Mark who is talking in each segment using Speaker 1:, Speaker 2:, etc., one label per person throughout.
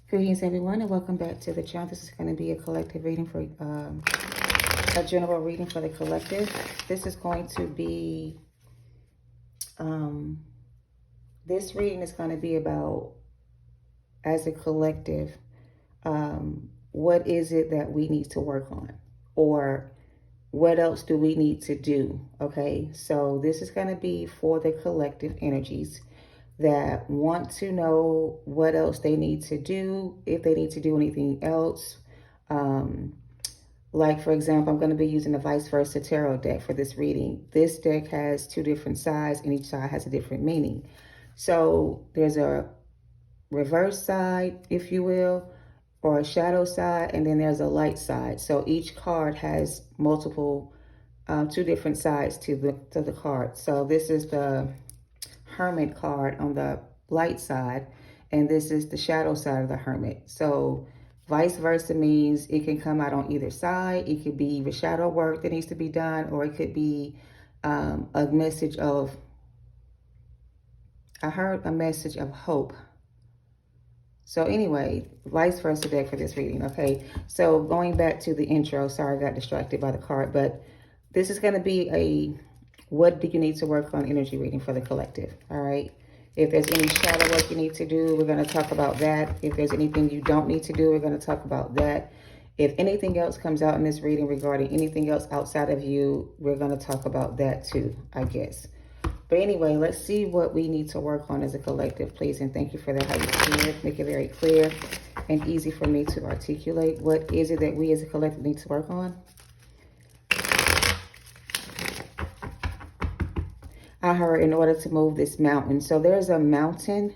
Speaker 1: Greetings, everyone, and welcome back to the channel. This is going to be a collective reading for a general reading for the collective. This is going to be this reading is going to be about, as a collective, what is it that we need to work on, or what else do we need to do? Okay, so this is going to be for the collective energies that want to know what else they need to do, if they need to do anything else. Like, for example, I'm going to be using the Vice Versa Tarot deck for this reading. This deck has two different sides, and each side has a different meaning. So there's a reverse side, if you will, or a shadow side, and then there's a light side. So each card has multiple, two different sides to the card. So this is the Hermit card on the light side, and this is the shadow side of the Hermit. So vice versa means it can come out on either side. It could be the shadow work that needs to be done, or it could be a message of, I heard a message of hope. So anyway, vice versa deck for this reading. Okay, so going back to the intro, sorry I got distracted by the card, but this is going to be a what do you need to work on energy reading for the collective. All right, if there's any shadow work you need to do, we're going to talk about that. If there's anything you don't need to do, we're going to talk about that. If anything else comes out in this reading regarding anything else outside of you, we're going to talk about that too, I guess. But anyway, let's see what we need to work on as a collective, please. And thank you for that, Holy Spirit. Make it very clear and easy for me to articulate. What is it that we as a collective need to work on? I heard in order to move this mountain. So there's a mountain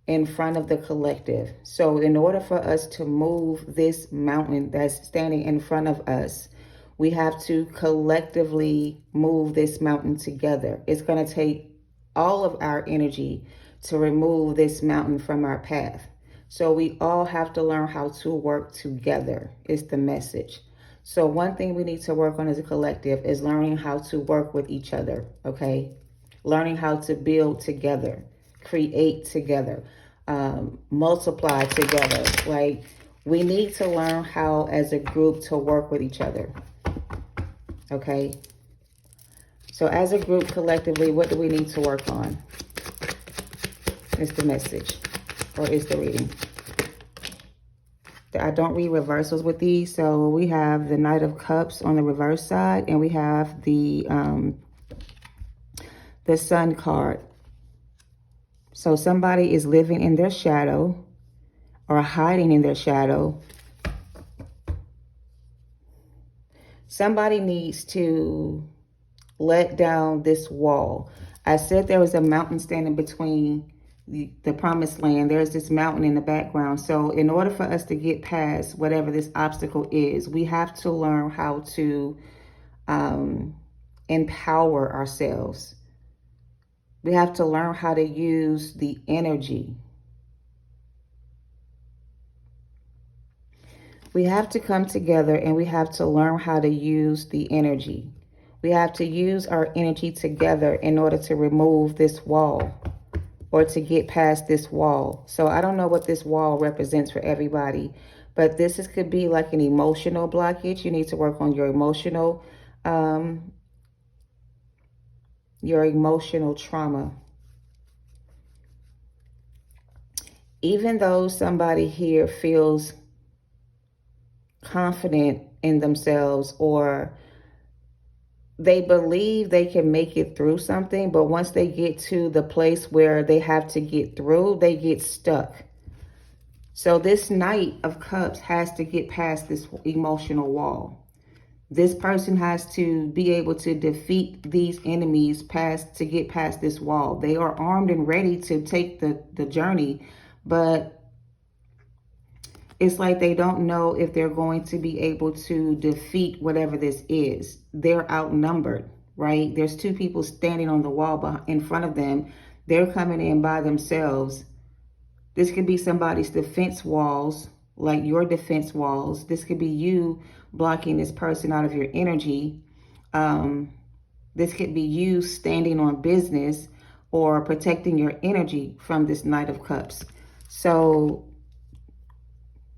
Speaker 1: in front of the collective. So in order for us to move this mountain that's standing in front of us, we have to collectively move this mountain together. It's going to take all of our energy to remove this mountain from our path. So we all have to learn how to work together, is the message. So one thing we need to work on as a collective is learning how to work with each other, okay? Learning how to build together, create together, multiply together. Like, we need to learn how as a group to work with each other. Okay, so as a group, collectively, what do we need to work on? Is the message, or is the reading. I don't read reversals with these, so we have the Knight of Cups on the reverse side, and we have the Sun card. So somebody is living in their shadow or hiding in their shadow. Somebody needs to let down this wall. I said there was a mountain standing between the promised land. There's this mountain in the background. So in order for us to get past whatever this obstacle is, we have to learn how to empower ourselves. We have to learn how to use the energy. We have to come together, and we have to learn how to use the energy. We have to use our energy together in order to remove this wall, or to get past this wall. So I don't know what this wall represents for everybody, but could be like an emotional blockage. You need to work on your emotional trauma. Even though somebody here feels confident in themselves, or they believe they can make it through something, but once they get to the place where they have to get through, they get stuck. So this Knight of Cups has to get past this emotional wall. This person has to be able to defeat these enemies to get past this wall. They are armed and ready to take the journey, but it's like they don't know if they're going to be able to defeat whatever this is. They're outnumbered, right? There's two people standing on the wall in front of them. They're coming in by themselves. This could be somebody's defense walls, like your defense walls. This could be you blocking this person out of your energy. This could be you standing on business or protecting your energy from this Knight of Cups. So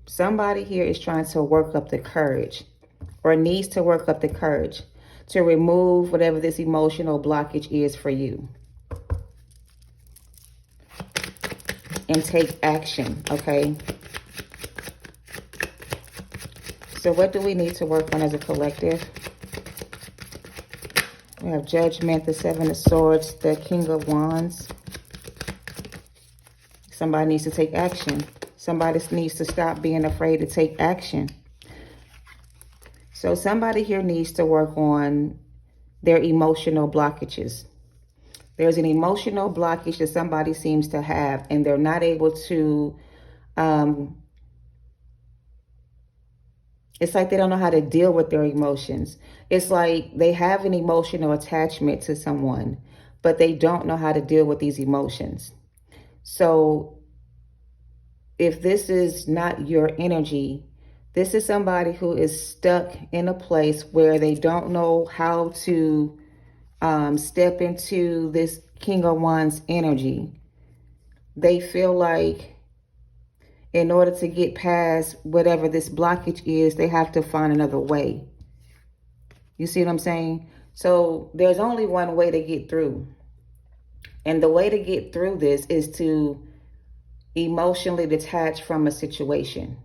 Speaker 1: somebody here is trying to work up the courage, or needs to work up the courage to remove whatever this emotional blockage is for you and take action, okay? So what do we need to work on as a collective? We have Judgment, the Seven of Swords, the King of Wands. Somebody needs to take action. Somebody needs to stop being afraid to take action. So somebody here needs to work on their emotional blockages. There's an emotional blockage that somebody seems to have, and they're not able to, it's like they don't know how to deal with their emotions. It's like they have an emotional attachment to someone, but they don't know how to deal with these emotions. So if this is not your energy, this is somebody who is stuck in a place where they don't know how to step into this King of Wands energy. They feel like in order to get past whatever this blockage is, they have to find another way. You see what I'm saying? So there's only one way to get through. And the way to get through this is to emotionally detach from a situation.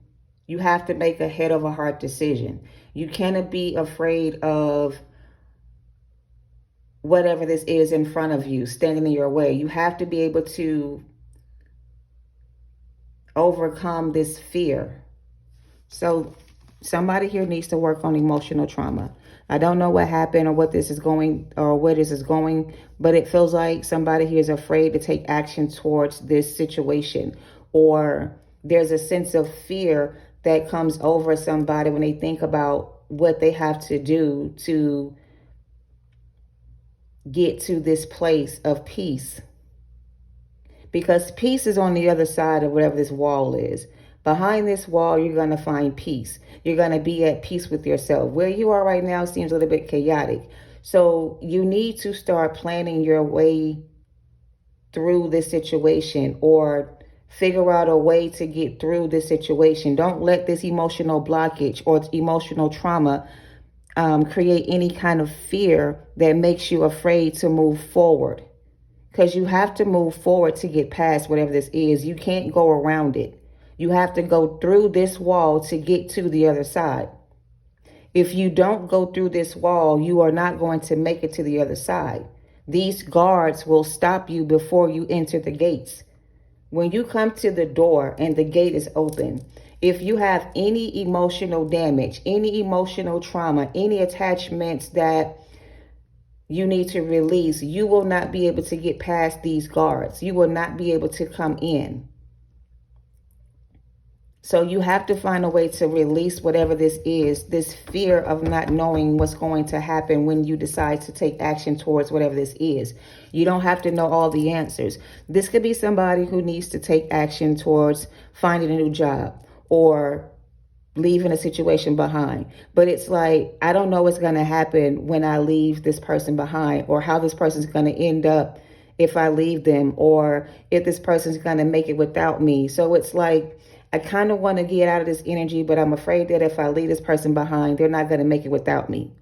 Speaker 1: You have to make a head over heart decision. You cannot be afraid of whatever this is in front of you, standing in your way. You have to be able to overcome this fear. So somebody here needs to work on emotional trauma. I don't know what happened or what this is going, or where this is going, but it feels like somebody here is afraid to take action towards this situation, or there's a sense of fear that comes over somebody when they think about what they have to do to get to this place of peace. Because peace is on the other side of whatever this wall is. Behind this wall, you're going to find peace. You're going to be at peace with yourself. Where you are right now seems a little bit chaotic. So you need to start planning your way through this situation, or figure out a way to get through this situation. Don't let this emotional blockage or emotional trauma create any kind of fear that makes you afraid to move forward. Because you have to move forward to get past whatever this is. You can't go around it. You have to go through this wall to get to the other side. If you don't go through this wall, you are not going to make it to the other side. These guards will stop you before you enter the gates. When you come to the door and the gate is open, if you have any emotional damage, any emotional trauma, any attachments that you need to release, you will not be able to get past these guards. You will not be able to come in. So you have to find a way to release whatever this is, this fear of not knowing what's going to happen when you decide to take action towards whatever this is. You don't have to know all the answers. This could be somebody who needs to take action towards finding a new job or leaving a situation behind. But it's like, I don't know what's going to happen when I leave this person behind, or how this person's going to end up if I leave them, or if this person's going to make it without me. So it's like, I kind of want to get out of this energy, but I'm afraid that if I leave this person behind, they're not going to make it without me.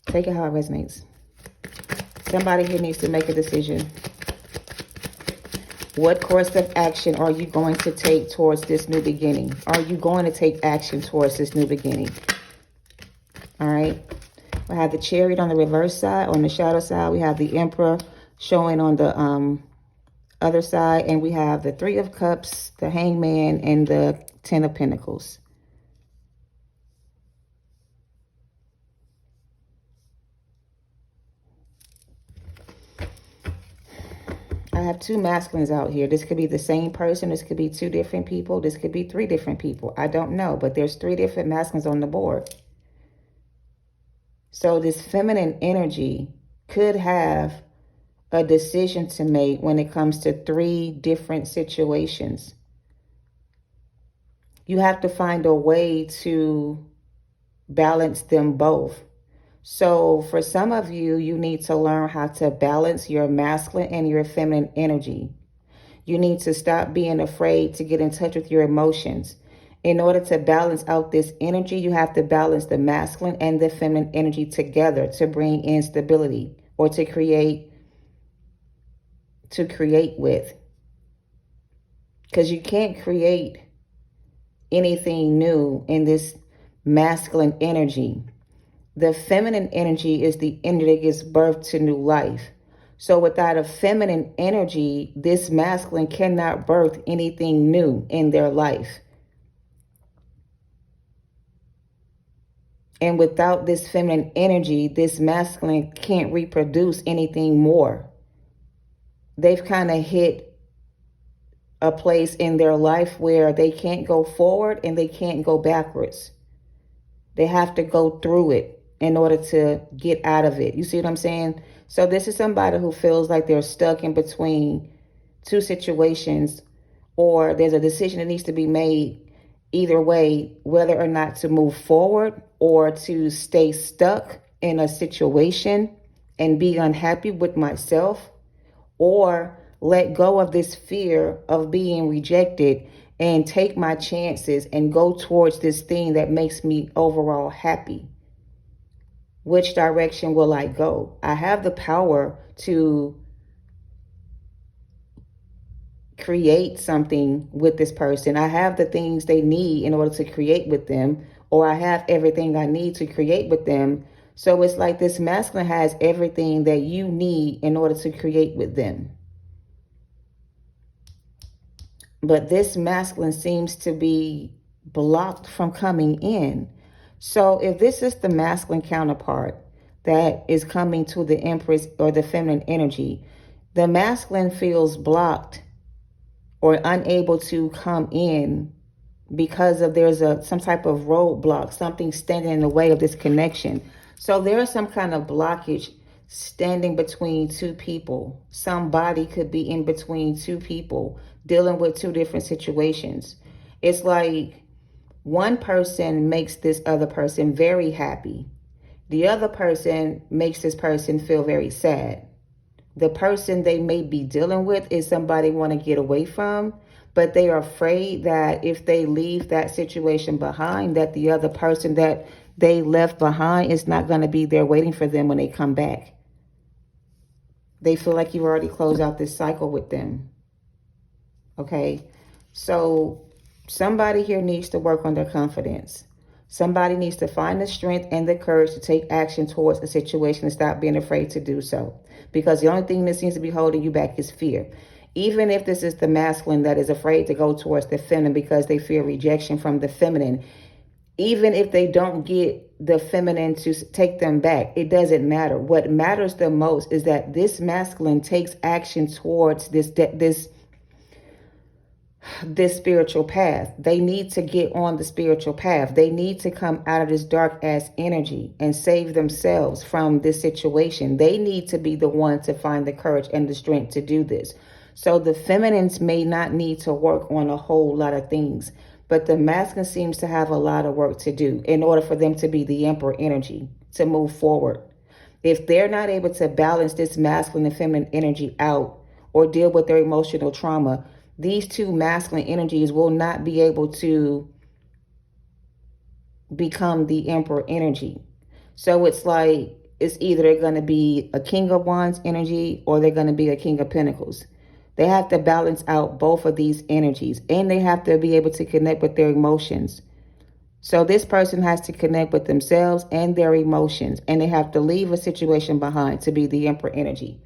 Speaker 1: Take it how it resonates. Somebody here needs to make a decision. What course of action are you going to take towards this new beginning? Are you going to take action towards this new beginning? All right. We have the Chariot on the reverse side. On the shadow side, we have the Emperor showing on the other side. And we have the Three of Cups, the Hangman, and the Ten of Pentacles. I have two masculines out here. This could be the same person. This could be two different people. This could be three different people. I don't know, but there's three different masculines on the board. So this feminine energy could have a decision to make when it comes to three different situations. You have to find a way to balance them both. So for some of you, you need to learn how to balance your masculine and your feminine energy. You need to stop being afraid to get in touch with your emotions. In order to balance out this energy, you have to balance the masculine and the feminine energy together to bring in stability or to create with. Because you can't create anything new in this masculine energy. The feminine energy is the energy that gives birth to new life. So without a feminine energy, this masculine cannot birth anything new in their life. And without this feminine energy, this masculine can't reproduce anything more. They've kind of hit a place in their life where they can't go forward and they can't go backwards. They have to go through it in order to get out of it. You see what I'm saying? So this is somebody who feels like they're stuck in between two situations, or there's a decision that needs to be made either way, whether or not to move forward or to stay stuck in a situation and be unhappy with myself, or let go of this fear of being rejected and take my chances and go towards this thing that makes me overall happy. Which direction will I go? I have the power to create something with this person. I have the things they need in order to create with them, or I have everything I need to create with them. So it's like this masculine has everything that you need in order to create with them. But this masculine seems to be blocked from coming in. So if this is the masculine counterpart that is coming to the Empress or the feminine energy, the masculine feels blocked or unable to come in because of there's some type of roadblock, something standing in the way of this connection. So there is some kind of blockage standing between two people. Somebody could be in between two people dealing with two different situations. It's like one person makes this other person very happy. The other person makes this person feel very sad. The person they may be dealing with is somebody want to get away from, but they are afraid that if they leave that situation behind, that the other person that they left behind is not going to be there waiting for them when they come back. They feel like you've already closed out this cycle with them. Okay, so somebody here needs to work on their confidence. Somebody needs to find the strength and the courage to take action towards a situation and stop being afraid to do so. Because the only thing that seems to be holding you back is fear. Even if this is the masculine that is afraid to go towards the feminine because they fear rejection from the feminine, even if they don't get the feminine to take them back, it doesn't matter. What matters the most is that this masculine takes action towards this spiritual path. They need to get on the spiritual path. They need to come out of this dark ass energy and save themselves from this situation. They need to be the one to find the courage and the strength to do this. So the feminines may not need to work on a whole lot of things, but the masculine seems to have a lot of work to do in order for them to be the emperor energy, to move forward. If they're not able to balance this masculine and feminine energy out or deal with their emotional trauma, these two masculine energies will not be able to become the emperor energy. So it's like, it's either they're going to be a king of wands energy or they're going to be a king of pentacles. They have to balance out both of these energies, and they have to be able to connect with their emotions. So this person has to connect with themselves and their emotions, and they have to leave a situation behind to be the emperor energy.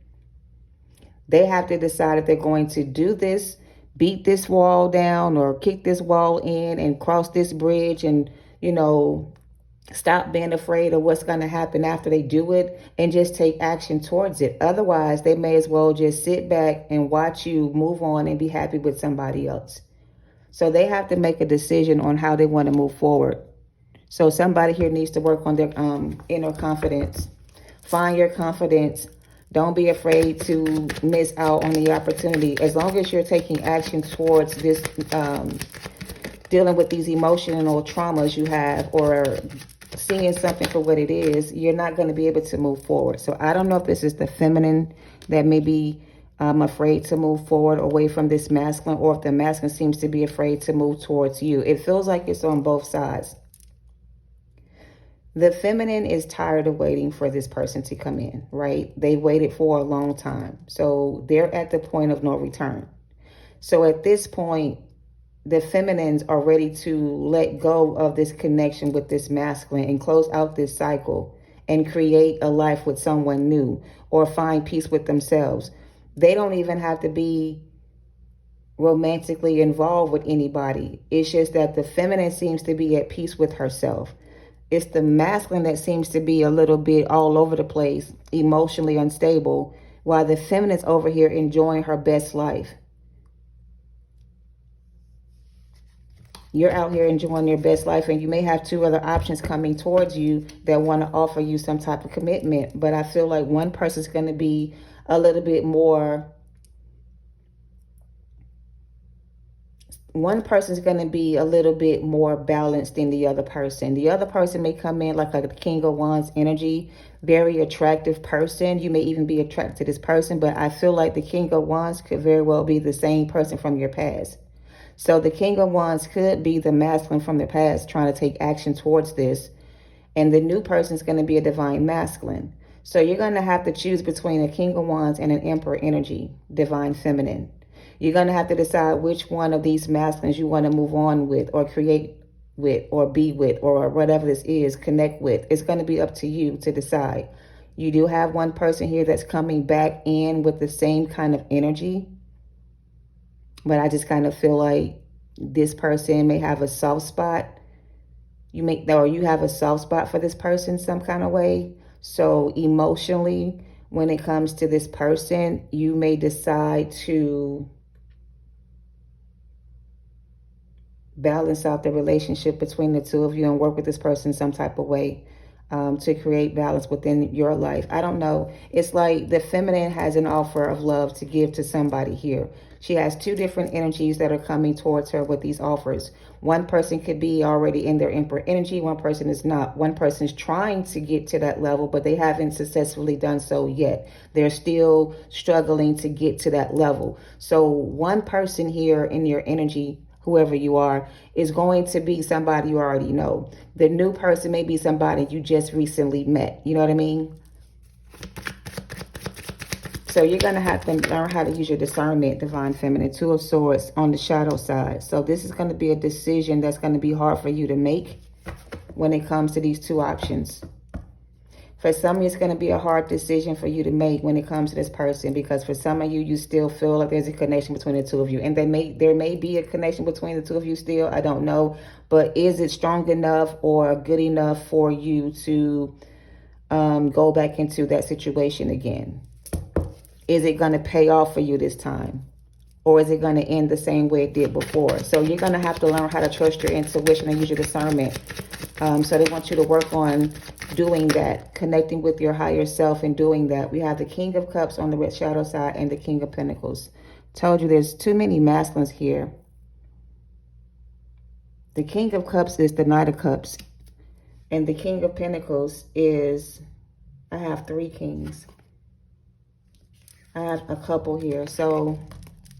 Speaker 1: They have to decide if they're going to do this, beat this wall down or kick this wall in and cross this bridge and, stop being afraid of what's going to happen after they do it and just take action towards it. Otherwise, they may as well just sit back and watch you move on and be happy with somebody else. So they have to make a decision on how they want to move forward. So somebody here needs to work on their inner confidence. Find your confidence. Don't be afraid to miss out on the opportunity. As long as you're taking action towards this, dealing with these emotional traumas you have, or seeing something for what it is, you're not going to be able to move forward. So I don't know if this is the feminine that may be afraid to move forward away from this masculine, or if the masculine seems to be afraid to move towards you. It feels like it's on both sides. The feminine is tired of waiting for this person to come in, right? They waited for a long time. So they're at the point of no return. So at this point, the feminines are ready to let go of this connection with this masculine and close out this cycle and create a life with someone new or find peace with themselves. They don't even have to be romantically involved with anybody. It's just that the feminine seems to be at peace with herself. It's the masculine that seems to be a little bit all over the place, emotionally unstable, while the feminine's over here enjoying her best life. You're out here enjoying your best life, and you may have two other options coming towards you that want to offer you some type of commitment. But I feel like one person's going to be a little bit more... One person's going to be a little bit more balanced than the other person. The other person may come in like a King of Wands energy, very attractive person. You may even be attracted to this person, but I feel like the King of Wands could very well be the same person from your past. So the King of Wands could be the masculine from the past trying to take action towards this. And the new person is going to be a divine masculine. So you're going to have to choose between a King of Wands and an Emperor energy, divine feminine. You're going to have to decide which one of these masculines you want to move on with or create with or be with or whatever this is, connect with. It's going to be up to you to decide. You do have one person here that's coming back in with the same kind of energy. But I just kind of feel like this person may have a soft spot. You have a soft spot for this person some kind of way. So emotionally, when it comes to this person, you may decide to balance out the relationship between the two of you and work with this person some type of way to create balance within your life. I don't know. It's like the feminine has an offer of love to give to somebody here. She has two different energies that are coming towards her with these offers. One person could be already in their Emperor energy. One person is not. One person is trying to get to that level, but they haven't successfully done so yet. They're still struggling to get to that level. So one person here in your energy, whoever you are, is going to be somebody you already know. The new person may be somebody you just recently met. You know what I mean? So you're going to have to learn how to use your discernment, divine feminine. Two of Swords on the shadow side. So this is going to be a decision that's going to be hard for you to make when it comes to these two options. For some of you, it's going to be a hard decision for you to make when it comes to this person, because for some of you, you still feel like there's a connection between the two of you. And there may be a connection between the two of you still. I don't know. But is it strong enough or good enough for you to go back into that situation again? Is it going to pay off for you this time? Or is it going to end the same way it did before? So you're going to have to learn how to trust your intuition and use your discernment. So they want you to work on doing that, connecting with your higher self and doing that. We have the King of Cups on the red shadow side and the King of Pentacles. Told you there's too many masculines here. The King of Cups is the Knight of Cups. And the King of Pentacles is, I have three kings. I have a couple here. So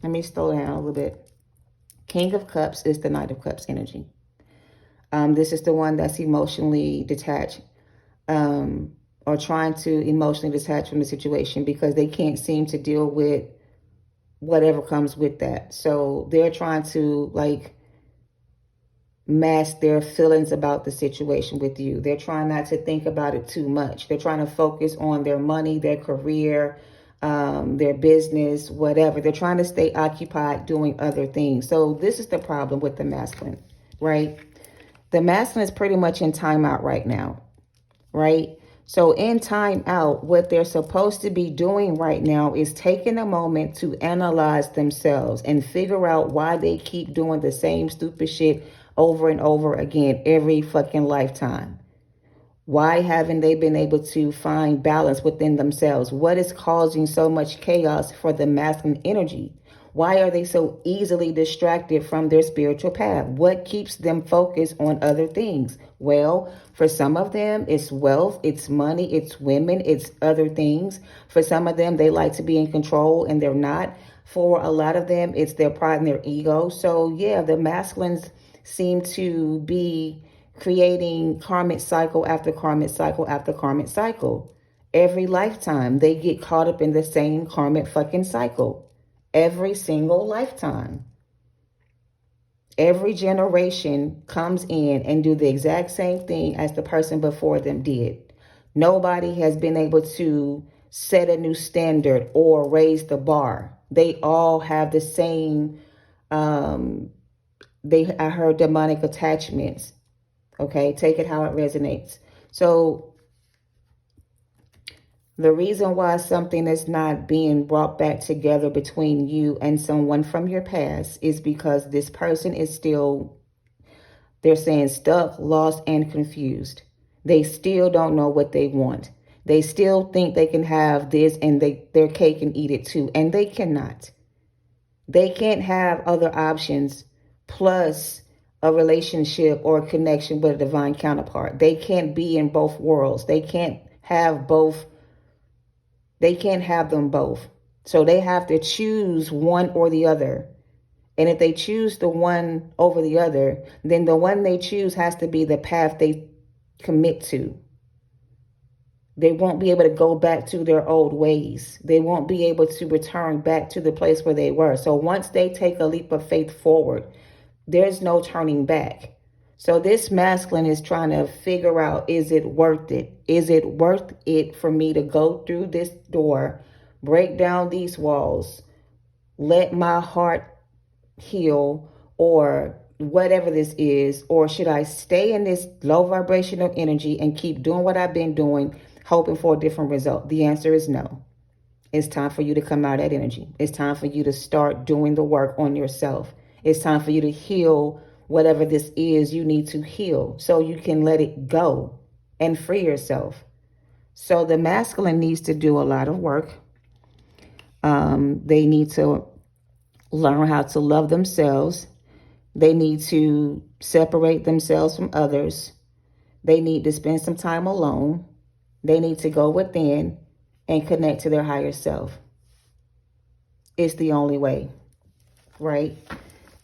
Speaker 1: let me slow down a little bit. King of Cups is the Knight of Cups energy. This is the one that's emotionally detached or trying to emotionally detach from the situation because they can't seem to deal with whatever comes with that. So they're trying to like mask their feelings about the situation with you. They're trying not to think about it too much. They're trying to focus on their money, their career, their business, whatever. They're trying to stay occupied doing other things. So this is the problem with the masculine, right? The masculine is pretty much in timeout right now, right? So in timeout, what they're supposed to be doing right now is taking a moment to analyze themselves and figure out why they keep doing the same stupid shit over and over again every fucking lifetime. Why haven't they been able to find balance within themselves? What is causing so much chaos for the masculine energy? Why are they so easily distracted from their spiritual path? What keeps them focused on other things? Well, for some of them, it's wealth, it's money, it's women, it's other things. For some of them, they like to be in control and they're not. For a lot of them, it's their pride and their ego. So yeah, the masculines seem to be creating karmic cycle after karmic cycle after karmic cycle. Every lifetime, they get caught up in the same karmic fucking cycle. Every single lifetime. Every generation comes in and do the exact same thing as the person before them did. Nobody has been able to set a new standard or raise the bar. They all have the same, I heard demonic attachments. Okay, take it how it resonates. So the reason why something is not being brought back together between you and someone from your past is because this person is still, they're saying, stuck, lost, and confused. They still don't know what they want. They still think they can have this and their cake and eat it too. And they cannot. They can't have other options plus a relationship or a connection with a divine counterpart. They can't be in both worlds. They can't have both. They can't have them both. So they have to choose one or the other. And if they choose the one over the other, then the one they choose has to be the path they commit to. They won't be able to go back to their old ways. They won't be able to return back to the place where they were. So once they take a leap of faith forward, there's no turning back. So this masculine is trying to figure out, is it worth it? Is it worth it for me to go through this door, break down these walls, let my heart heal, or whatever this is? Or should I stay in this low vibrational energy and keep doing what I've been doing, hoping for a different result? The answer is no. It's time for you to come out of that energy. It's time for you to start doing the work on yourself. It's time for you to heal whatever this is you need to heal so you can let it go and free yourself. So the masculine needs to do a lot of work. They need to learn how to love themselves. They need to separate themselves from others. They need to spend some time alone. They need to go within and connect to their higher self. It's the only way, right?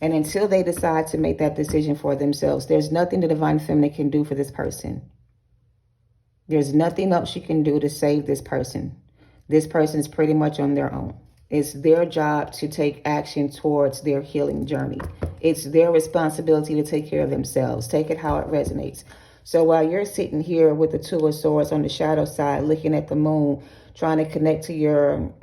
Speaker 1: And until they decide to make that decision for themselves, there's nothing the divine feminine can do for this person. There's nothing else you can do to save this person. This person's pretty much on their own. It's their job to take action towards their healing journey. It's their responsibility to take care of themselves. Take it how it resonates. So while you're sitting here with the Two of Swords on the shadow side, looking at the moon, trying to connect to your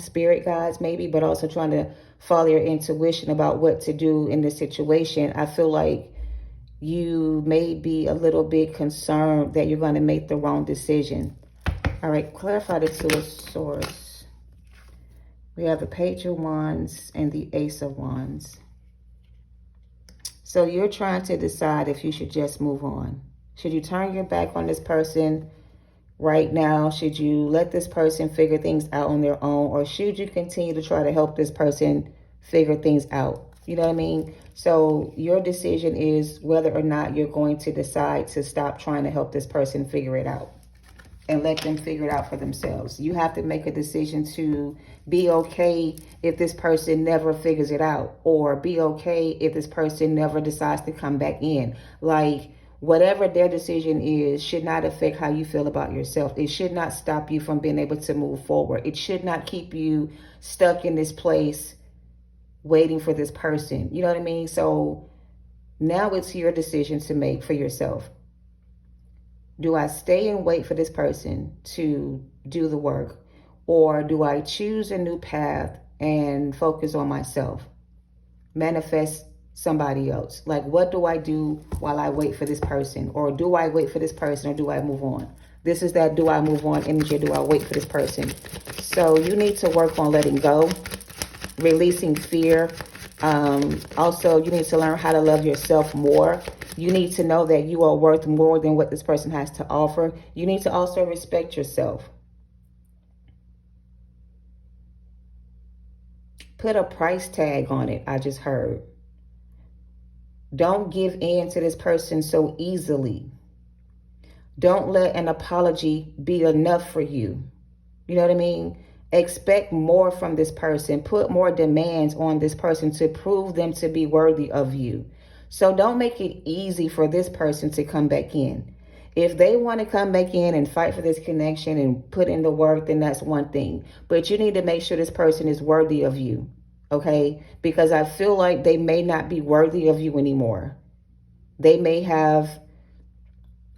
Speaker 1: spirit guides maybe, but also trying to follow your intuition about what to do in this situation, I feel like you may be a little bit concerned that you're going to make the wrong decision. All right, clarify the Two of Swords. We have the Page of Wands and the Ace of Wands. So you're trying to decide if you should just move on. Should you turn your back on this person right now? Should you let this person figure things out on their own? Or should you continue to try to help this person figure things out? You know what I mean? So your decision is whether or not you're going to decide to stop trying to help this person figure it out and let them figure it out for themselves. You have to make a decision to be okay if this person never figures it out, or be okay if this person never decides to come back in. Like, whatever their decision is should not affect how you feel about yourself. It should not stop you from being able to move forward. It should not keep you stuck in this place waiting for this person. You know what I mean? So now it's your decision to make for yourself. Do I stay and wait for this person to do the work? Or do I choose a new path and focus on myself? Manifest somebody else. Like, what do I do while I wait for this person? Or do I wait for this person, or do I move on? This is that do I move on energy, or do I wait for this person? So you need to work on letting go, releasing fear. Also, you need to learn how to love yourself more. You need to know that you are worth more than what this person has to offer. You need to also respect yourself. Put a price tag on it, I just heard. Don't give in to this person so easily. Don't let an apology be enough for you. You know what I mean? Expect more from this person. Put more demands on this person to prove them to be worthy of you. So don't make it easy for this person to come back in. If they want to come back in and fight for this connection and put in the work, then that's one thing. But you need to make sure this person is worthy of you. Okay? Because I feel like they may not be worthy of you anymore. They may have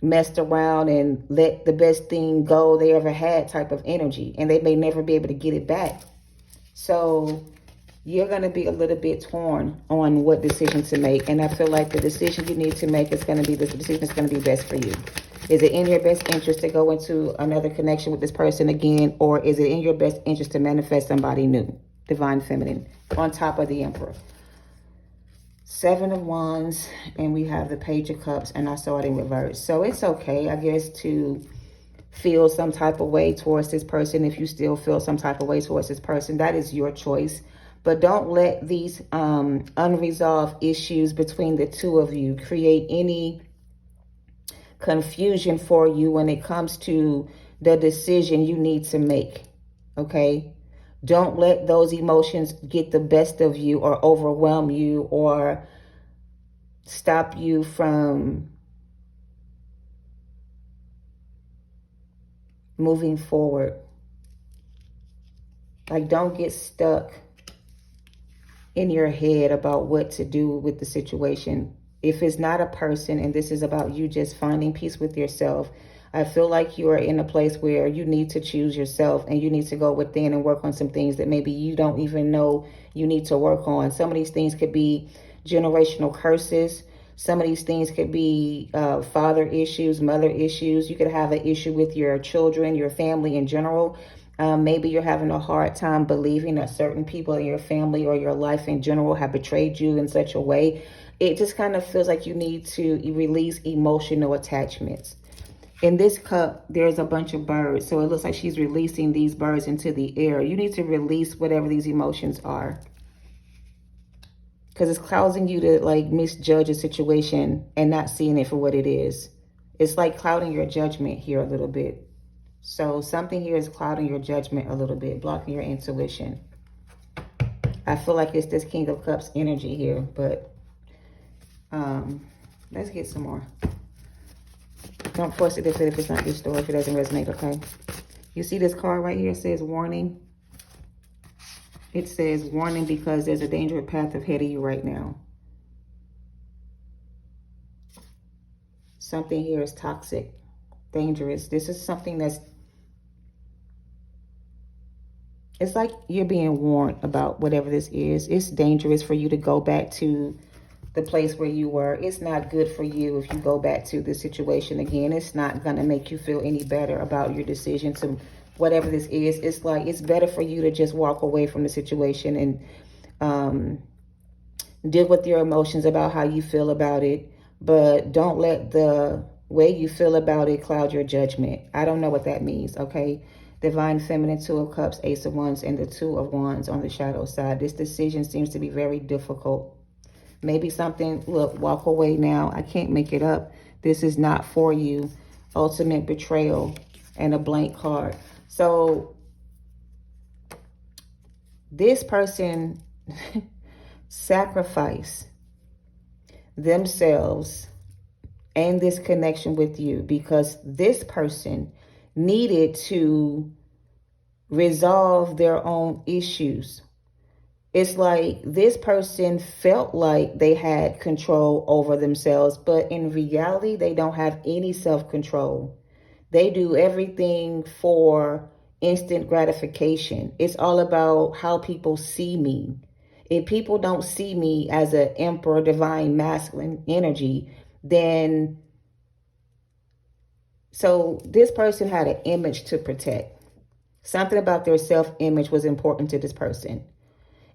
Speaker 1: messed around and let the best thing go they ever had type of energy, and they may never be able to get it back. So you're going to be a little bit torn on what decision to make, and I feel like the decision you need to make is going to be the decision that's going to be best for you. Is it in your best interest to go into another connection with this person again, or is it in your best interest to manifest somebody new? Divine Feminine on top of the Emperor. 7 of Wands, and we have the Page of Cups, and I saw it in reverse. So it's okay, I guess, to feel some type of way towards this person. If you still feel some type of way towards this person, that is your choice. But don't let these unresolved issues between the two of you create any confusion for you when it comes to the decision you need to make, okay? Don't let those emotions get the best of you or overwhelm you or stop you from moving forward. Like, don't get stuck in your head about what to do with the situation. If it's not a person and this is about you just finding peace with yourself, I feel like you are in a place where you need to choose yourself and you need to go within and work on some things that maybe you don't even know you need to work on. Some of these things could be generational curses. Some of these things could be father issues, mother issues. You could have an issue with your children, your family in general. Maybe you're having a hard time believing that certain people in your family or your life in general have betrayed you in such a way. It just kind of feels like you need to release emotional attachments. In this cup, there's a bunch of birds. So it looks like she's releasing these birds into the air. You need to release whatever these emotions are, because it's causing you to like misjudge a situation and not seeing it for what it is. It's like clouding your judgment here a little bit. So something here is clouding your judgment a little bit, blocking your intuition. I feel like it's this King of Cups energy here, but let's get some more. Don't force it to fit if it's not your story, if it doesn't resonate, okay? You see this card right here? It says warning. It says warning because there's a dangerous path ahead of you right now. Something here is toxic, dangerous. This is something that's, it's like you're being warned about whatever this is. It's dangerous for you to go back to the place where you were. It's not good for you if you go back to the situation again. It's not going to make you feel any better about your decision to whatever this is. It's like it's better for you to just walk away from the situation and deal with your emotions about how you feel about it. But don't let the way you feel about it cloud your judgment. I don't know what that means, okay? Divine Feminine, 2 of Cups, Ace of Wands, and the 2 of Wands on the shadow side. This decision seems to be very difficult. Maybe something, look, walk away now. I can't make it up. This is not for you. Ultimate betrayal and a blank card. So this person sacrificed themselves and this connection with you because this person needed to resolve their own issues. It's like this person felt like they had control over themselves, but in reality, they don't have any self-control. They do everything for instant gratification. It's all about how people see me. If people don't see me as an Emperor, divine masculine energy, then so this person had an image to protect. Something about their self-image was important to this person.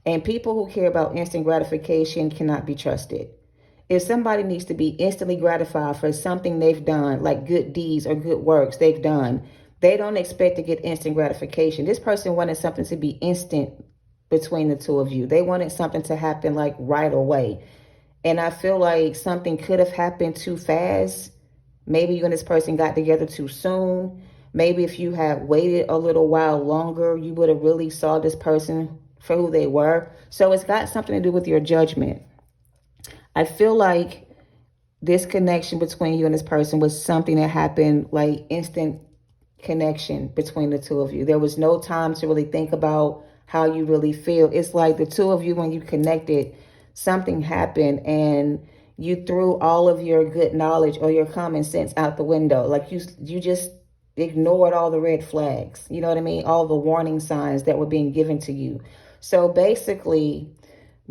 Speaker 1: And people who care about instant gratification cannot be trusted. If somebody needs to be instantly gratified for something they've done, like good deeds or good works they've done, they don't expect to get instant gratification. This person wanted something to be instant between the two of you. They wanted something to happen like right away. And I feel like something could have happened too fast. Maybe you and this person got together too soon. Maybe if you had waited a little while longer, you would have really saw this person for who they were. So it's got something to do with your judgment. I feel like this connection between you and this person was something that happened like instant connection between the two of you. There was no time to really think about how you really feel. It's like the two of you, when you connected, something happened and you threw all of your good knowledge or your common sense out the window. Like you just ignored all the red flags. You know what I mean? All the warning signs that were being given to you. So basically,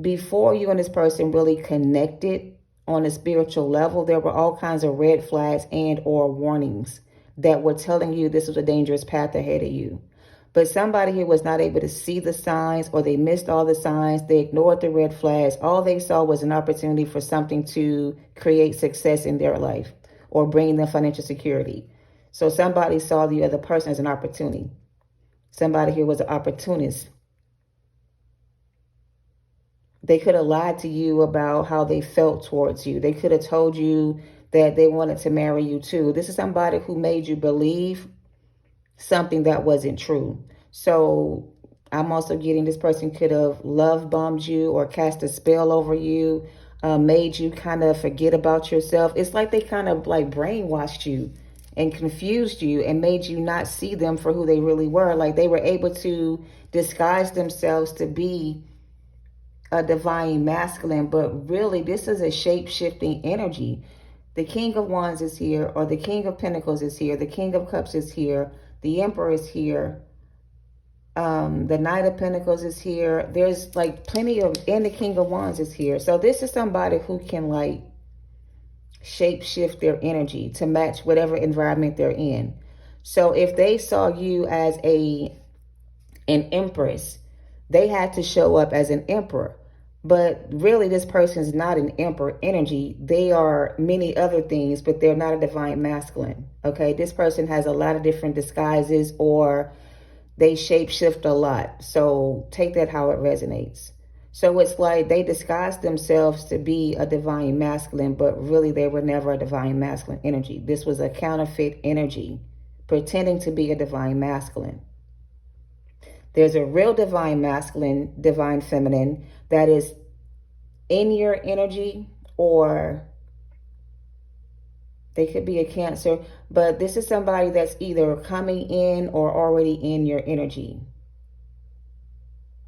Speaker 1: before you and this person really connected on a spiritual level, there were all kinds of red flags and or warnings that were telling you this was a dangerous path ahead of you. But somebody here was not able to see the signs, or they missed all the signs. They ignored the red flags. All they saw was an opportunity for something to create success in their life or bring them financial security. So somebody saw the other person as an opportunity. Somebody here was an opportunist. They could have lied to you about how they felt towards you. They could have told you that they wanted to marry you too. This is somebody who made you believe something that wasn't true. So I'm also getting this person could have love bombed you or cast a spell over you, made you kind of forget about yourself. It's like they kind of like brainwashed you and confused you and made you not see them for who they really were. Like they were able to disguise themselves to be a divine masculine, but really this is a shape-shifting energy. The King of Wands is here, or the King of Pentacles is here. The King of Cups is here. The Emperor is here. The Knight of Pentacles is here. There's like plenty of, and the King of Wands is here. So this is somebody who can like shape shift their energy to match whatever environment they're in. So if they saw you as an empress, they had to show up as an emperor. But really, this person is not an emperor energy. They are many other things, but they're not a divine masculine. Okay, this person has a lot of different disguises, or they shapeshift a lot. So take that how it resonates. So it's like they disguised themselves to be a divine masculine, but really they were never a divine masculine energy. This was a counterfeit energy, pretending to be a divine masculine. There's a real divine masculine, divine feminine that is in your energy, or they could be a Cancer, but this is somebody that's either coming in or already in your energy.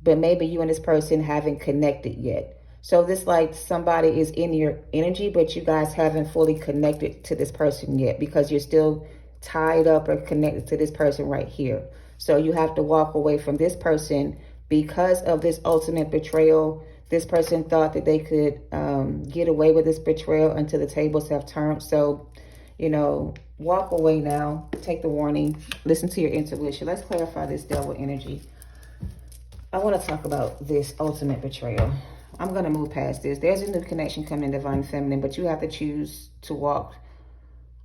Speaker 1: But maybe you and this person haven't connected yet. So this like somebody is in your energy, but you guys haven't fully connected to this person yet because you're still tied up or connected to this person right here. So you have to walk away from this person because of this ultimate betrayal. This person thought that they could get away with this betrayal until the tables have turned. So, you know, walk away now. Take the warning. Listen to your intuition. Let's clarify this devil energy. I want to talk about this ultimate betrayal. I'm going to move past this. There's a new connection coming in divine feminine, but you have to choose to walk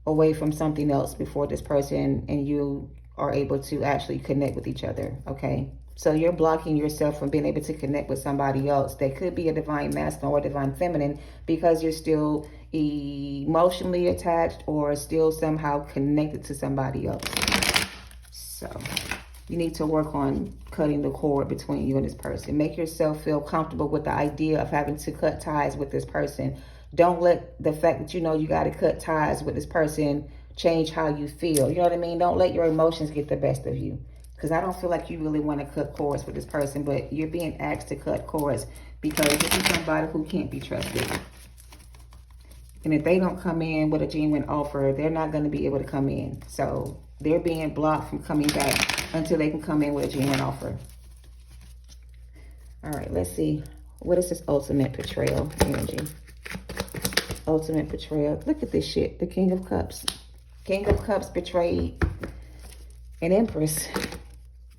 Speaker 1: away from something else before this person and you are able to actually connect with each other, okay? So you're blocking yourself from being able to connect with somebody else that could be a divine masculine or divine feminine because you're still emotionally attached or still somehow connected to somebody else. So you need to work on cutting the cord between you and this person. Make yourself feel comfortable with the idea of having to cut ties with this person. Don't let the fact that you know you got to cut ties with this person change how you feel. You know what I mean? Don't let your emotions get the best of you. Because I don't feel like you really want to cut cords with this person, but you're being asked to cut cords because this is somebody who can't be trusted. And if they don't come in with a genuine offer, they're not going to be able to come in. So they're being blocked from coming back until they can come in with a genuine offer. All right, let's see. What is this ultimate betrayal energy? Ultimate betrayal. Look at this shit. The King of Cups. King of Cups betrayed an Empress.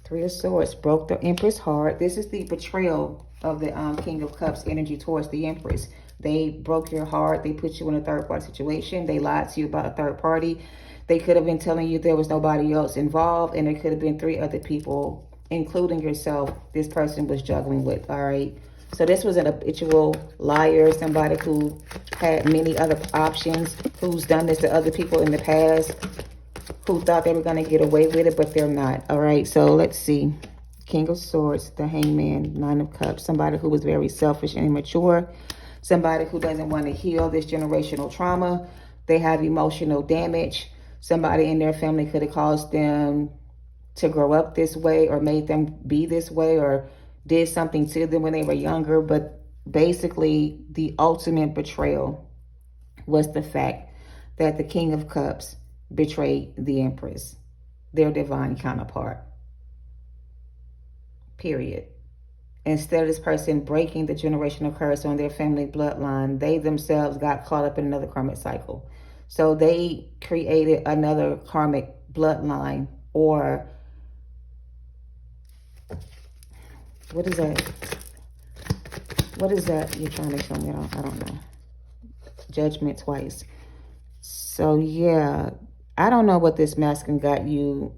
Speaker 1: Three of Swords broke the Empress heart. This is the betrayal of the King of Cups energy towards the Empress. They broke your heart. They put you in a third-party situation. They lied to you about a third party. They could have been telling you there was nobody else involved, and there could have been 3 other people including yourself, this person was juggling with, all right? So this was an habitual liar, somebody who had many other options, who's done this to other people in the past, who thought they were going to get away with it, but they're not, all right? So let's see. King of Swords, the Hangman, Nine of Cups, somebody who was very selfish and immature, somebody who doesn't want to heal this generational trauma. They have emotional damage. Somebody in their family could have caused them to grow up this way or made them be this way or did something to them when they were younger. But basically, the ultimate betrayal was the fact that the King of Cups betrayed the Empress, their divine counterpart. Period. Instead of this person breaking the generational curse on their family bloodline, they themselves got caught up in another karmic cycle. So they created another karmic bloodline, or what is that? What is that you're trying to show me? I don't know. Judgment twice. So yeah, I don't know what this masculine got you,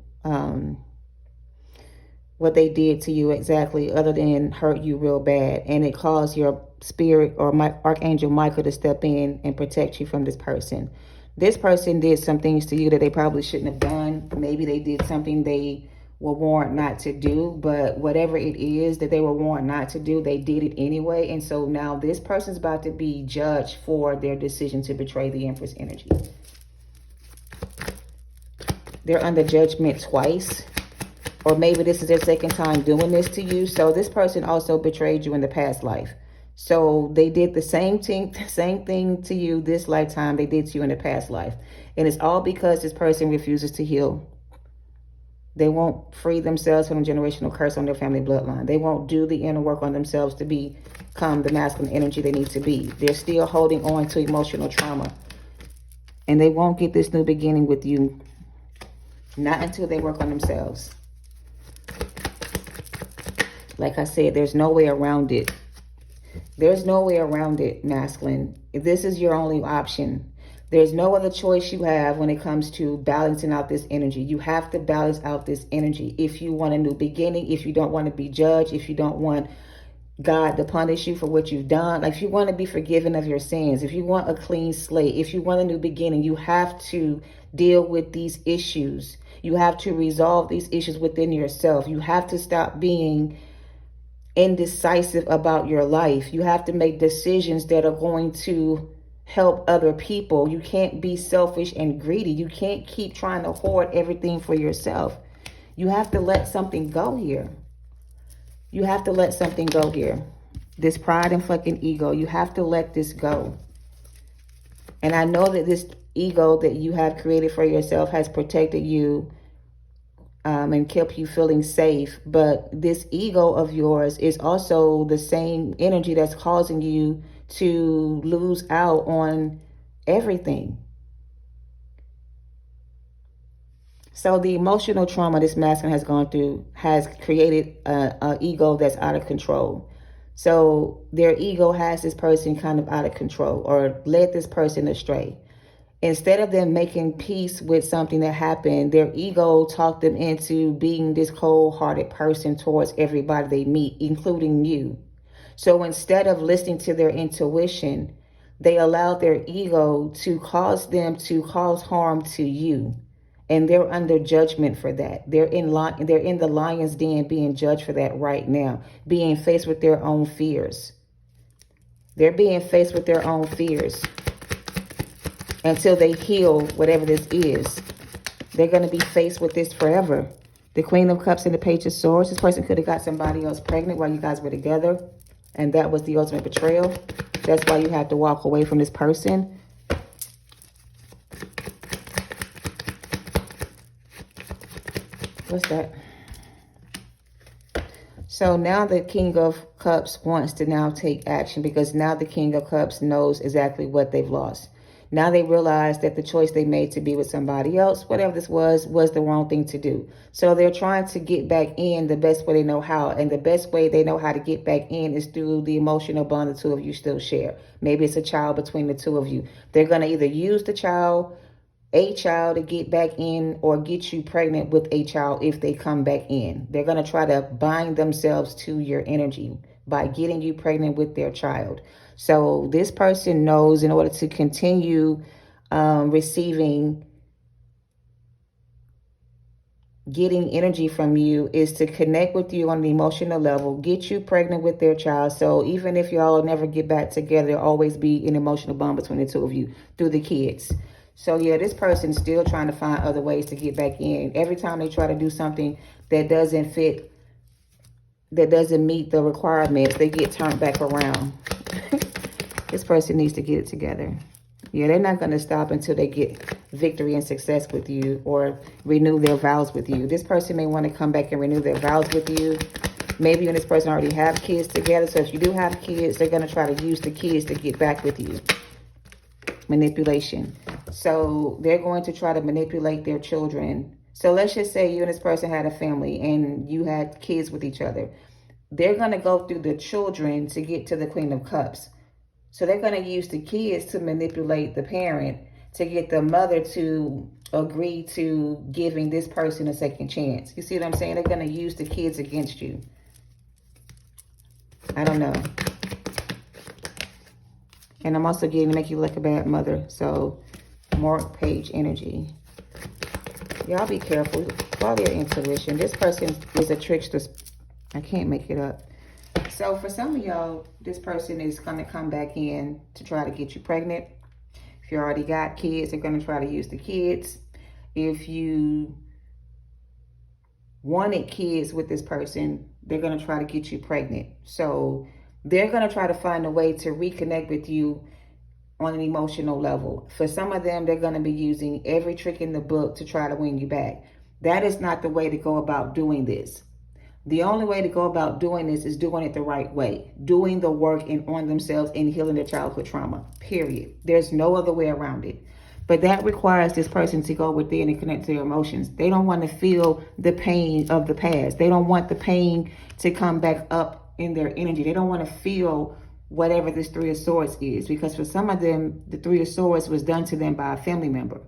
Speaker 1: what they did to you exactly, other than hurt you real bad. And it caused your spirit or Archangel Michael to step in and protect you from this person. This person did some things to you that they probably shouldn't have done. Maybe they did something they were warned not to do, but whatever it is that they were warned not to do, they did it anyway. And so now this person's about to be judged for their decision to betray the Empress energy. They're under judgment twice, or maybe this is their second time doing this to you. So this person also betrayed you in the past life. So they did the same thing to you this lifetime they did to you in the past life. And it's all because this person refuses to heal. They won't free themselves from the generational curse on their family bloodline. They won't do the inner work on themselves to become the masculine energy they need to be. They're still holding on to emotional trauma. And they won't get this new beginning with you. Not until they work on themselves. Like I said, there's no way around it. There's no way around it, masculine. This is your only option. There's no other choice you have when it comes to balancing out this energy. You have to balance out this energy. If you want a new beginning, if you don't want to be judged, if you don't want God to punish you for what you've done, like if you want to be forgiven of your sins, if you want a clean slate, if you want a new beginning, you have to deal with these issues. You have to resolve these issues within yourself. You have to stop being indecisive about your life. You have to make decisions that are going to help other people. You can't be selfish and greedy. You can't keep trying to hoard everything for yourself. You have to let something go here. You have to let something go here. This pride and fucking ego, you have to let this go. And I know that this ego that you have created for yourself has protected you and kept you feeling safe. But this ego of yours is also the same energy that's causing you to lose out on everything. So the emotional trauma this masculine has gone through has created an ego that's out of control. So their ego has this person kind of out of control or led this person astray. Instead of them making peace with something that happened, their ego talked them into being this cold-hearted person towards everybody they meet, including you. So instead of listening to their intuition, they allowed their ego to cause them to cause harm to you. And they're under judgment for that. They're in the lion's den being judged for that right now, being faced with their own fears. They're being faced with their own fears. Until they heal whatever this is. They're going to be faced with this forever. The Queen of Cups and the Page of Swords. This person could have got somebody else pregnant while you guys were together. And that was the ultimate betrayal. That's why you had to walk away from this person. What's that? So now the King of Cups wants to now take action, because now the King of Cups knows exactly what they've lost. Now they realize that the choice they made to be with somebody else, whatever this was the wrong thing to do. So they're trying to get back in the best way they know how. And the best way they know how to get back in is through the emotional bond the two of you still share. Maybe it's a child between the two of you. They're going to either use the child a child to get back in or get you pregnant with a child if they come back in. They're going to try to bind themselves to your energy by getting you pregnant with their child. So this person knows in order to continue receiving, getting energy from you is to connect with you on the emotional level, get you pregnant with their child. So even if y'all never get back together, there'll always be an emotional bond between the two of you through the kids. So yeah, this person's still trying to find other ways to get back in. Every time they try to do something that doesn't fit, that doesn't meet the requirements, they get turned back around. This person needs to get it together. Yeah, they're not going to stop until they get victory and success with you or renew their vows with you. This person may want to come back and renew their vows with you. Maybe you and this person already have kids together. So if you do have kids, they're going to try to use the kids to get back with you. Manipulation. So they're going to try to manipulate their children. So let's just say you and this person had a family and you had kids with each other. They're going to go through the children to get to the Queen of Cups. So they're going to use the kids to manipulate the parent to get the mother to agree to giving this person a second chance. You see what I'm saying? They're going to use the kids against you. I don't know. And I'm also getting to make you look a bad mother. So more page energy. Y'all be careful. Follow your intuition. This person is a trickster. I can't make it up. So for some of y'all, this person is going to come back in to try to get you pregnant. If you already got kids, they're going to try to use the kids. If you wanted kids with this person, they're going to try to get you pregnant. So they're going to try to find a way to reconnect with you on an emotional level. For some of them, they're going to be using every trick in the book to try to win you back. That is not the way to go about doing this. The only way to go about doing this is doing it the right way, doing the work and on themselves and healing their childhood trauma, period. There's no other way around it. But that requires this person to go within and connect to their emotions. They don't want to feel the pain of the past. They don't want the pain to come back up in their energy. They don't want to feel whatever this Three of Swords is, because for some of them, the Three of Swords was done to them by a family member,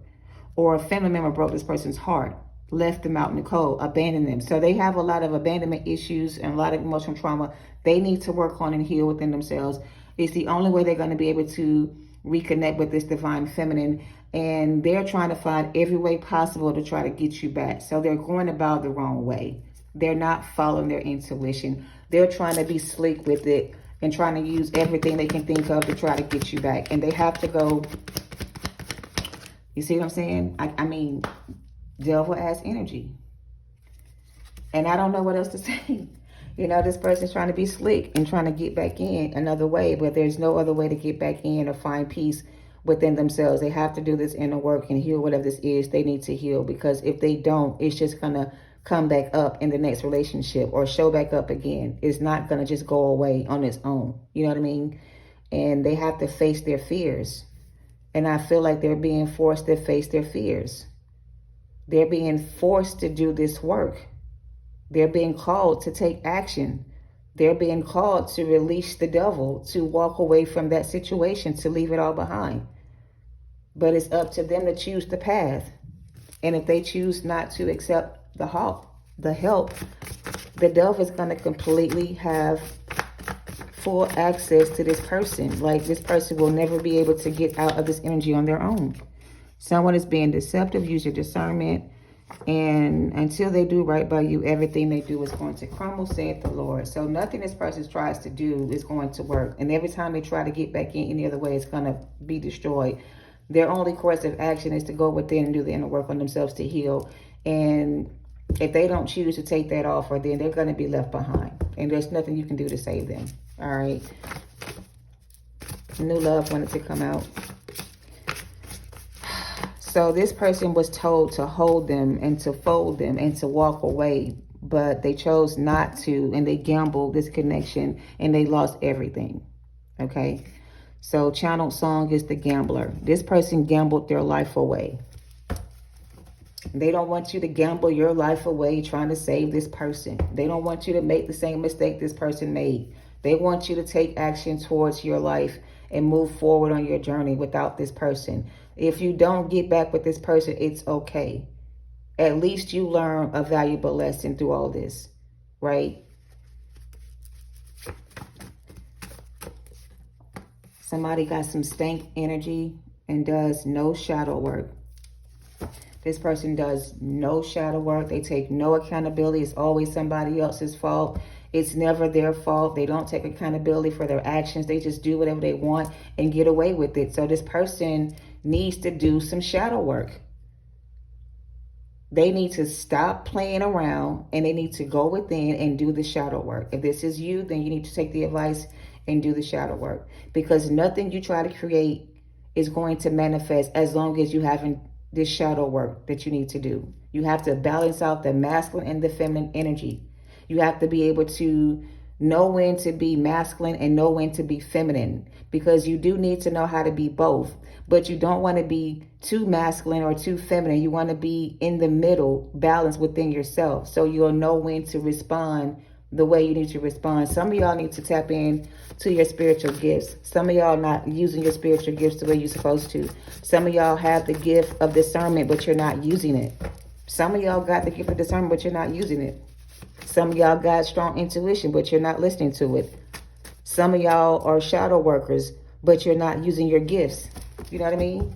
Speaker 1: or a family member broke this person's heart, left them out in the cold, abandoned them. So they have a lot of abandonment issues and a lot of emotional trauma they need to work on and heal within themselves. It's the only way they're going to be able to reconnect with this divine feminine. And they're trying to find every way possible to try to get you back. So they're going about the wrong way. They're not following their intuition. They're trying to be slick with it and trying to use everything they can think of to try to get you back. And they have to go, you see what I'm saying? I mean, devil ass energy. And I don't know what else to say. You know, this person's trying to be slick and trying to get back in another way, but there's no other way to get back in or find peace within themselves. They have to do this inner work and heal whatever this is they need to heal, because if they don't, it's just going to come back up in the next relationship or show back up again. It's not going to just go away on its own. You know what I mean? And they have to face their fears. And I feel like they're being forced to face their fears. They're being forced to do this work. They're being called to take action. They're being called to release the devil, to walk away from that situation, to leave it all behind. But it's up to them to choose the path. And if they choose not to accept the help, the devil is going to completely have full access to this person. Like, this person will never be able to get out of this energy on their own. Someone is being deceptive. Use your discernment. And until they do right by you, everything they do is going to crumble, saith the Lord. So nothing this person tries to do is going to work. And every time they try to get back in any other way, it's going to be destroyed. Their only course of action is to go within and do the inner work on themselves to heal. And if they don't choose to take that offer, then they're going to be left behind. And there's nothing you can do to save them. All right. New love wanted to come out. So this person was told to hold them and to fold them and to walk away, but they chose not to, and they gambled this connection and they lost everything. Okay. So channeled song is the gambler. This person gambled their life away. They don't want you to gamble your life away trying to save this person. They don't want you to make the same mistake this person made. They want you to take action towards your life and move forward on your journey without this person. If you don't get back with this person, it's okay. At least you learn a valuable lesson through all this, right? Somebody got some stank energy and does no shadow work. This person does no shadow work. They take no accountability. It's always somebody else's fault. It's never their fault. They don't take accountability for their actions. They just do whatever they want and get away with it. So this person needs to do some shadow work. They need to stop playing around and they need to go within and do the shadow work. If this is you, then you need to take the advice and do the shadow work, because nothing you try to create is going to manifest as long as you haven't this shadow work that you need to do. You have to balance out the masculine and the feminine energy. You have to be able to know when to be masculine and know when to be feminine, because you do need to know how to be both, but you don't want to be too masculine or too feminine. You want to be in the middle, balanced within yourself, so you'll know when to respond the way you need to respond. Some of y'all need to tap in to your spiritual gifts. Some of y'all not using your spiritual gifts the way you're supposed to. Some of y'all have the gift of discernment, but you're not using it. Some of y'all got the gift of discernment, but you're not using it. Some of y'all got strong intuition, but you're not listening to it. Some of y'all are shadow workers, but you're not using your gifts. You know what I mean?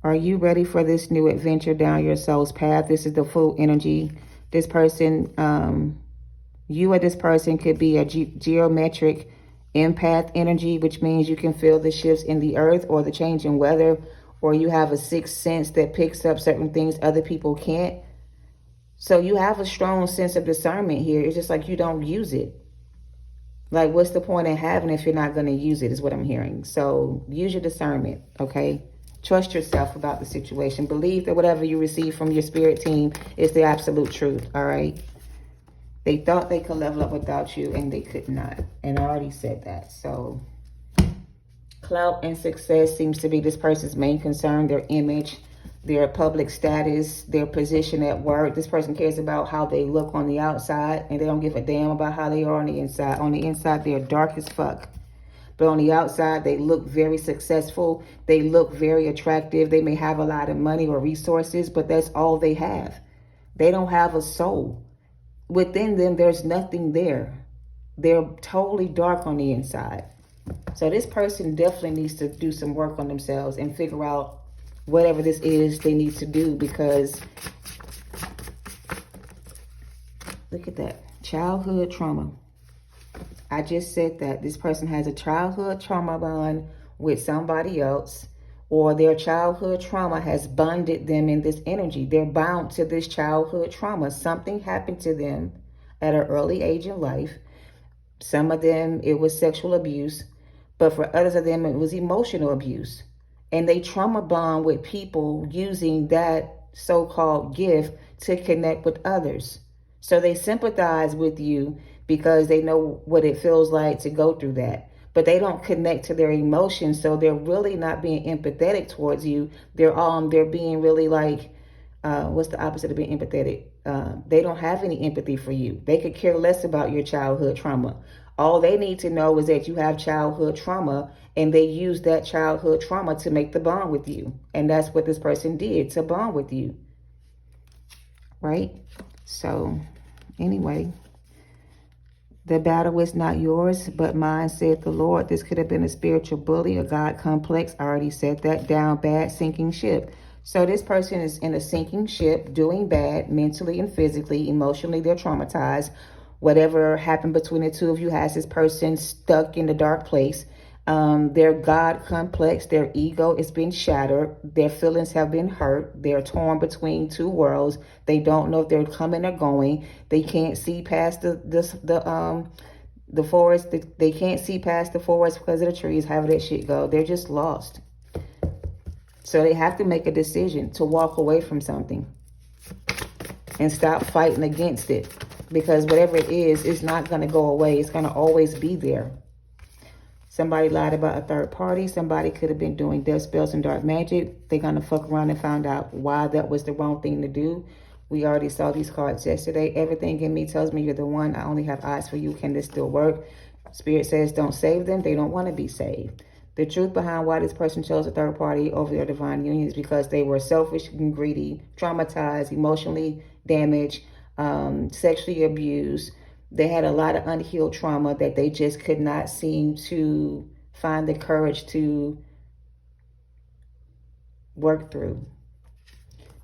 Speaker 1: Are you ready for this new adventure down your soul's path? This is the full energy. This person, you or this person could be a geometric empath energy, which means you can feel the shifts in the earth or the change in weather, or you have a sixth sense that picks up certain things other people can't. So you have a strong sense of discernment here. It's just like you don't use it. Like, what's the point in having it if you're not going to use it, is what I'm hearing. So use your discernment, okay? Trust yourself about the situation. Believe that whatever you receive from your spirit team is the absolute truth, all right? They thought they could level up without you, and they could not. And I already said that. So clout and success seems to be this person's main concern, their image, their public status, their position at work. This person cares about how they look on the outside, and they don't give a damn about how they are on the inside. On the inside, they're dark as fuck. But on the outside, they look very successful. They look very attractive. They may have a lot of money or resources, but that's all they have. They don't have a soul. Within them, there's nothing there. They're totally dark on the inside. So this person definitely needs to do some work on themselves and figure out whatever this is they need to do, because look at that. Childhood trauma. I just said that this person has a childhood trauma bond with somebody else, or their childhood trauma has bonded them in this energy. They're bound to this childhood trauma. Something happened to them at an early age in life. Some of them, it was sexual abuse, but for others of them, it was emotional abuse. And they trauma bond with people using that so-called gift to connect with others. So they sympathize with you because they know what it feels like to go through that. But they don't connect to their emotions, so they're really not being empathetic towards you. They're being really like, what's the opposite of being empathetic? They don't have any empathy for you. They could care less about your childhood trauma. All they need to know is that you have childhood trauma, and they use that childhood trauma to make the bond with you. And that's what this person did, to bond with you. Right? So, anyway, the battle is not yours, but mine, said the Lord. This could have been a spiritual bully, a God complex. I already said that. Down bad, sinking ship. So this person is in a sinking ship, doing bad, mentally and physically. Emotionally, they're traumatized. Whatever happened between the two of you has this person stuck in the dark place. Their God complex, their ego has been shattered. Their feelings have been hurt. They're torn between two worlds. They don't know if they're coming or going. They can't see past the forest. They can't see past the forest because of the trees, however that shit go. They're just lost. So they have to make a decision to walk away from something and stop fighting against it, because whatever it is, it's not going to go away. It's going to always be there. Somebody lied about a third party. Somebody could have been doing death spells and dark magic. They're going to fuck around and find out why that was the wrong thing to do. We already saw these cards yesterday. Everything in me tells me you're the one. I only have eyes for you. Can this still work? Spirit says don't save them. They don't want to be saved. The truth behind why this person chose a third party over their divine union is because they were selfish and greedy, traumatized, emotionally damaged, sexually abused. They had a lot of unhealed trauma that they just could not seem to find the courage to work through.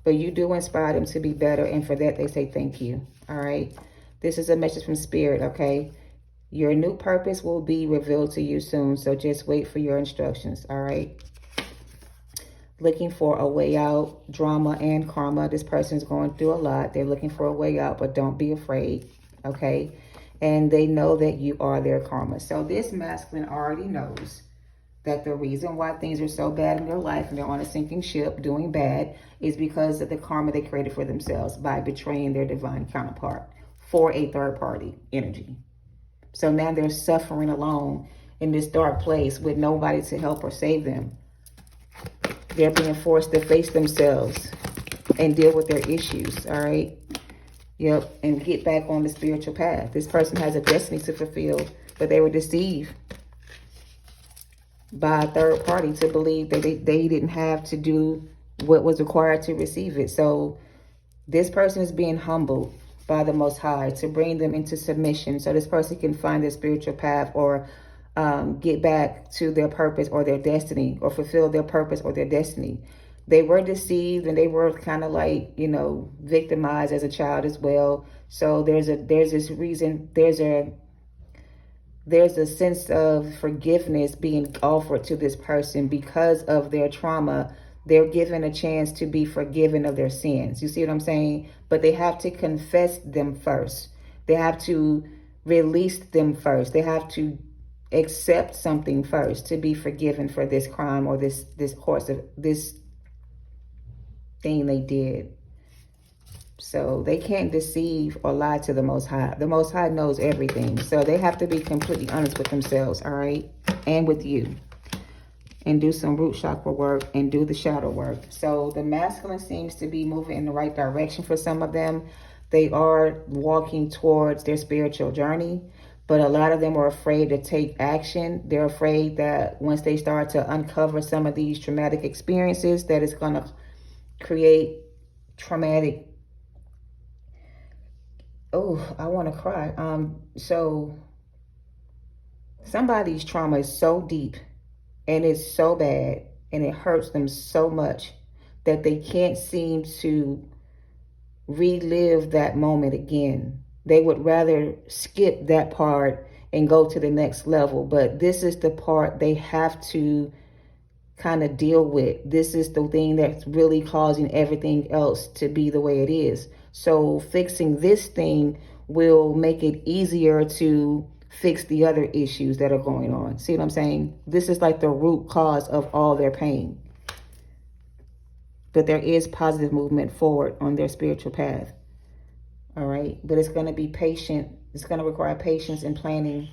Speaker 1: But you do inspire them to be better, and for that they say thank you. All right. This is a message from Spirit, okay? Your new purpose will be revealed to you soon, so just wait for your instructions, all right? Looking for a way out, drama and karma. This person's going through a lot. They're looking for a way out, but don't be afraid, okay? And they know that you are their karma. So this masculine already knows that the reason why things are so bad in their life and they're on a sinking ship doing bad is because of the karma they created for themselves by betraying their divine counterpart for a third party energy. So now they're suffering alone in this dark place with nobody to help or save them. They're being forced to face themselves and deal with their issues, all right? Yep, and get back on the spiritual path. This person has a destiny to fulfill, but they were deceived by a third party to believe that they didn't have to do what was required to receive it. So this person is being humbled by the Most High to bring them into submission so this person can find their spiritual path or get back to their purpose or their destiny or fulfill their purpose or their destiny. They were deceived and they were kind of like, you know, victimized as a child as well. So there's this reason, there's a sense of forgiveness being offered to this person because of their trauma. They're given a chance to be forgiven of their sins. You see what I'm saying? But they have to confess them first. They have to release them first. They have to accept something first to be forgiven for this crime or this course of this thing they did. So they can't deceive or lie to the Most High. The Most High knows everything. So they have to be completely honest with themselves, all right? And with you. And do some root chakra work and do the shadow work. So the masculine seems to be moving in the right direction for some of them. They are walking towards their spiritual journey, but a lot of them are afraid to take action. They're afraid that once they start to uncover some of these traumatic experiences, that it's going to create traumatic. Oh, I want to cry. So somebody's trauma is so deep and it's so bad and it hurts them so much that they can't seem to relive that moment again. They would rather skip that part and go to the next level. But this is the part they have to kind of deal with. This is the thing that's really causing everything else to be the way it is. So fixing this thing will make it easier to fix the other issues that are going on. See what I'm saying? This is like the root cause of all their pain. But there is positive movement forward on their spiritual path. All right. But it's going to be patient. It's going to require patience and planning.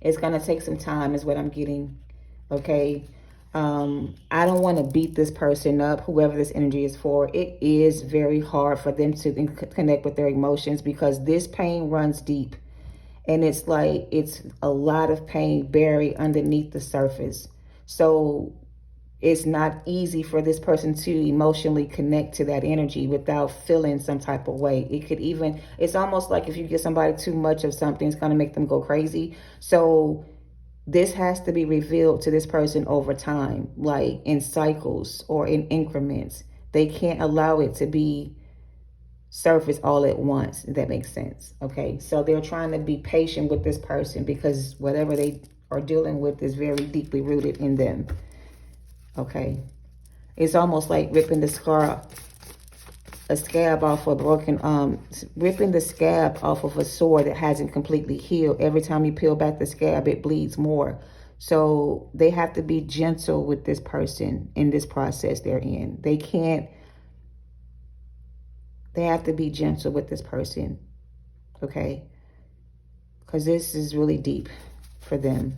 Speaker 1: It's going to take some time is what I'm getting. Okay. I don't want to beat this person up, whoever this energy is for. It is very hard for them to connect with their emotions because this pain runs deep. And it's like it's a lot of pain buried underneath the surface. So it's not easy for this person to emotionally connect to that energy without feeling some type of way. It could even, it's almost like if you give somebody too much of something, it's going to make them go crazy. So this has to be revealed to this person over time, like in cycles or in increments. They can't allow it to be surface all at once, if that makes sense. Okay, so they're trying to be patient with this person because whatever they are dealing with is very deeply rooted in them. Okay, it's almost like ripping a scab off a broken, ripping the scab off of a sore that hasn't completely healed. Every time you peel back the scab, it bleeds more. So they have to be gentle with this person in this process they're in. They have to be gentle with this person, okay? Because this is really deep for them.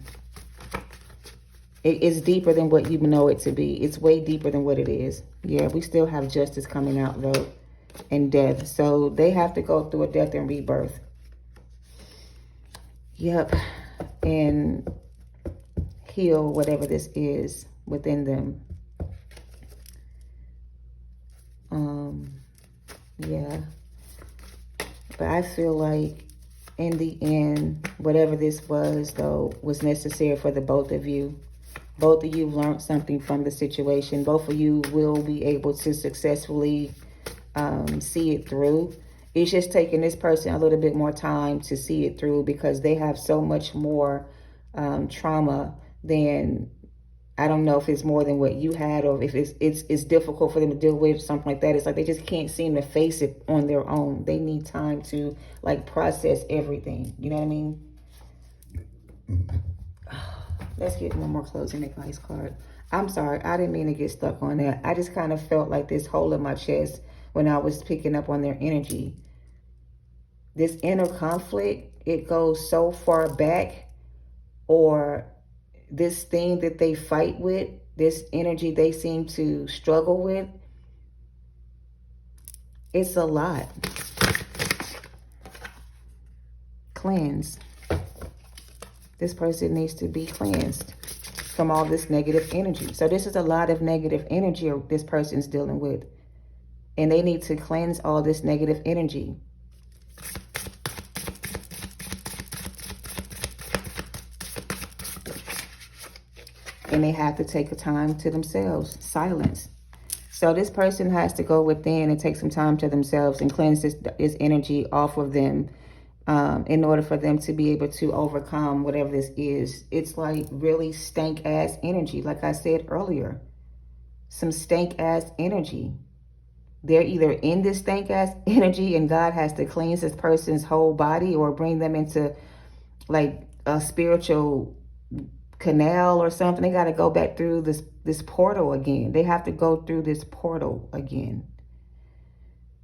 Speaker 1: It's deeper than what you know it to be. It's way deeper than what it is. Yeah, we still have justice coming out, though, and death. So they have to go through a death and rebirth. Yep. And heal whatever this is within them. Yeah. But I feel like in the end, whatever this was, though, was necessary for the both of you. Both of you learned something from the situation. Both of you will be able to successfully see it through. It's just taking this person a little bit more time to see it through because they have so much more trauma than, I don't know if it's more than what you had, or if it's difficult for them to deal with something like that. It's like they just can't seem to face it on their own. They need time to like process everything. You know what I mean? Let's get one more closing advice card. I'm sorry, I didn't mean to get stuck on that. I just kind of felt like this hole in my chest when I was picking up on their energy. This inner conflict, it goes so far back, or this thing that they fight with, this energy they seem to struggle with, it's a lot. Cleanse. This person needs to be cleansed from all this negative energy. So this is a lot of negative energy this person's dealing with. And they need to cleanse all this negative energy. And they have to take a time to themselves. Silence. So this person has to go within and take some time to themselves and cleanse this energy off of them in order for them to be able to overcome whatever this is. It's like really stank ass energy. Like I said earlier, some stank ass energy. They're either in this stank ass energy and God has to cleanse this person's whole body or bring them into like a spiritual canal or something. They got to go back through this portal again. They have to go through this portal again.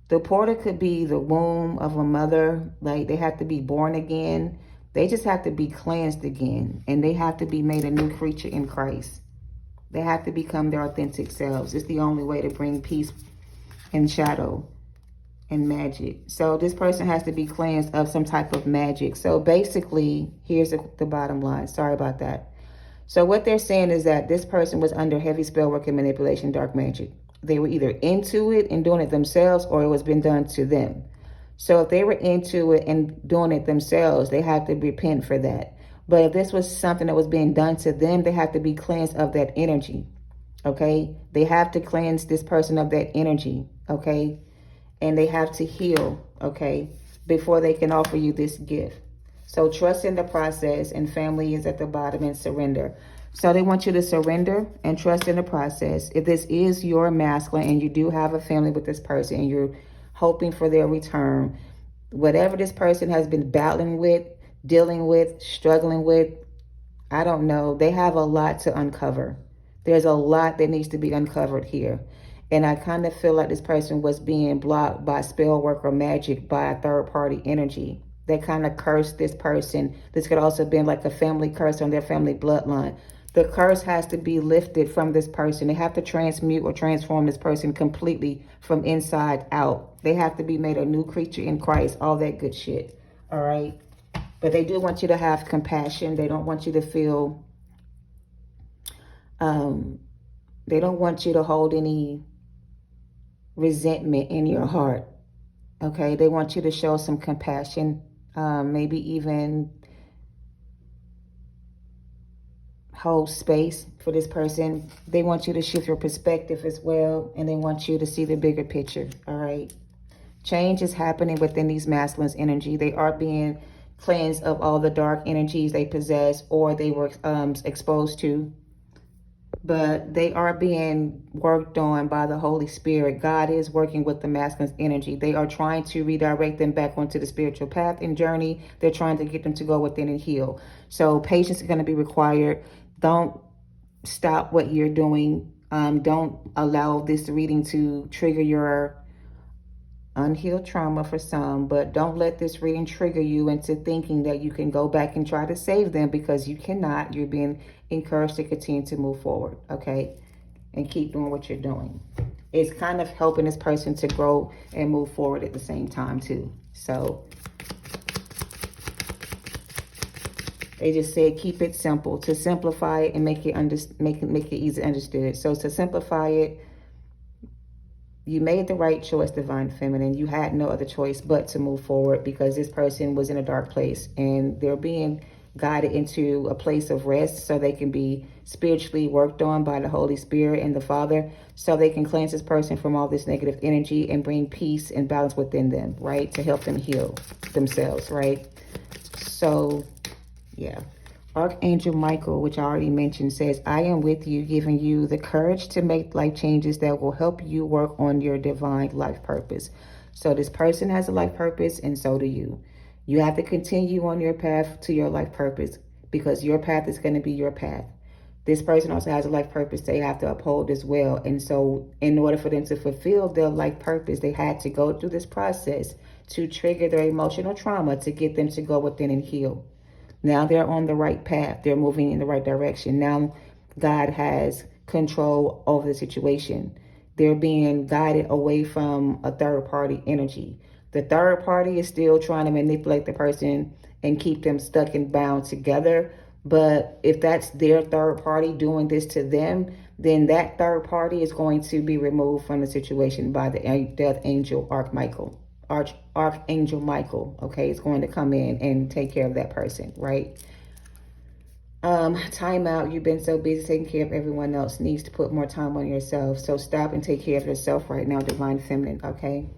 Speaker 1: The portal could be the womb of a mother. Like they have to be born again. They just have to be cleansed again. And they have to be made a new creature in Christ. They have to become their authentic selves. It's the only way to bring peace and shadow and magic. So this person has to be cleansed of some type of magic. So basically, here's the bottom line. Sorry about that. So what they're saying is that this person was under heavy spell work and manipulation, dark magic. They were either into it and doing it themselves, or it was been done to them. So if they were into it and doing it themselves, they have to repent for that. But if this was something that was being done to them, they have to be cleansed of that energy. Okay? They have to cleanse this person of that energy. Okay? And they have to heal. Okay? Before they can offer you this gift. So trust in the process, and family is at the bottom, and surrender. So they want you to surrender and trust in the process. If this is your masculine and you do have a family with this person and you're hoping for their return, whatever this person has been battling with, dealing with, struggling with, I don't know. They have a lot to uncover. There's a lot that needs to be uncovered here. And I kind of feel like this person was being blocked by spell work or magic by a third party energy. They kind of cursed this person. This could also have been like a family curse on their family bloodline. The curse has to be lifted from this person. They have to transmute or transform this person completely from inside out. They have to be made a new creature in Christ. All that good shit. All right. But they do want you to have compassion. They don't want you to feel, they don't want you to hold any resentment in your heart. Okay. They want you to show some compassion. Maybe even hold space for this person. They want you to shift your perspective as well. And they want you to see the bigger picture. All right. Change is happening within these masculines' energy. They are being cleansed of all the dark energies they possess or they were exposed to. But they are being worked on by the Holy Spirit. God is working with the masculine's energy. They are trying to redirect them back onto the spiritual path and journey. They're trying to get them to go within and heal. So patience is going to be required. Don't stop what you're doing. Don't allow this reading to trigger your unhealed trauma for some, but don't let this reading trigger you into thinking that you can go back and try to save them, because you cannot. You're being encouraged to continue to move forward, okay? And keep doing what you're doing. It's kind of helping this person to grow and move forward at the same time too. So They just said keep it simple, to simplify it and make it easy understood. So to simplify it, you made the right choice, Divine Feminine. You had no other choice but to move forward, because this person was in a dark place and they're being guided into a place of rest so they can be spiritually worked on by the Holy Spirit and the Father, so they can cleanse this person from all this negative energy and bring peace and balance within them, right? To help them heal themselves, right? So, yeah. Archangel Michael, which I already mentioned, says, I am with you, giving you the courage to make life changes that will help you work on your divine life purpose. So this person has a life purpose, and so do you. You have to continue on your path to your life purpose, because your path is going to be your path. This person also has a life purpose they have to uphold as well. And so in order for them to fulfill their life purpose, they had to go through this process to trigger their emotional trauma to get them to go within and heal. Now they're on the right path. They're moving in the right direction. Now God has control over the situation. They're being guided away from a third party energy. The third party is still trying to manipulate the person and keep them stuck and bound together. But if that's their third party doing this to them, then that third party is going to be removed from the situation by the death angel Archangel Michael. Okay, is going to come in and take care of that person, right? Time out. You've been so busy taking care of everyone else. Needs to put more time on yourself. So stop and take care of yourself right now, Divine Feminine. Okay.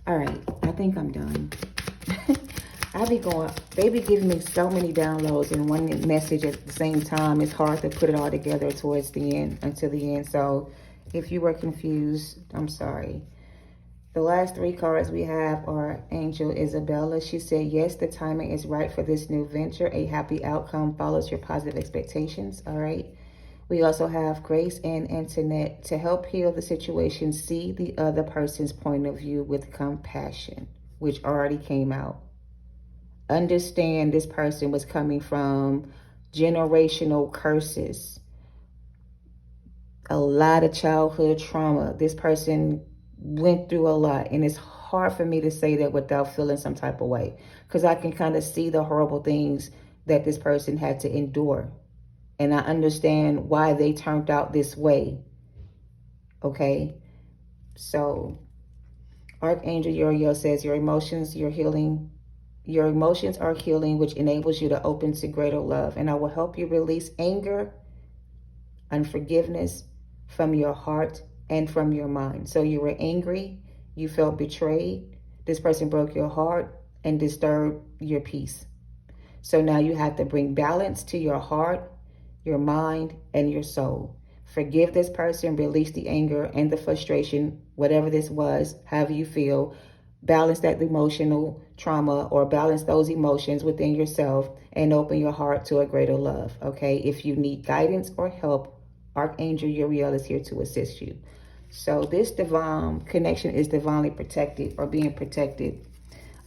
Speaker 1: All right. I think I'm done. They be giving me so many downloads in one message at the same time. It's hard to put it all together towards the end, until the end. So if you were confused, I'm sorry. The last three cards we have are Angel Isabella. She said, yes, the timing is right for this new venture. A happy outcome follows your positive expectations. All right. We also have Grace and Antoinette. To help heal the situation, see the other person's point of view with compassion, which already came out. Understand this person was coming from generational curses, a lot of childhood trauma. This person went through a lot, and it's hard for me to say that without feeling some type of way, because I can kind of see the horrible things that this person had to endure, and I understand why they turned out this way. Okay, so Archangel Uriel says your emotions are healing, which enables you to open to greater love, and I will help you release anger, unforgiveness from your heart and from your mind. So you were angry, you felt betrayed, this person broke your heart and disturbed your peace. So now you have to bring balance to your heart, your mind, and your soul. Forgive this person, release the anger and the frustration, whatever this was, however you feel. Balance that emotional trauma, or balance those emotions within yourself, and open your heart to a greater love. Okay, if you need guidance or help, Archangel Uriel is here to assist you. So this divine connection is divinely protected, or being protected.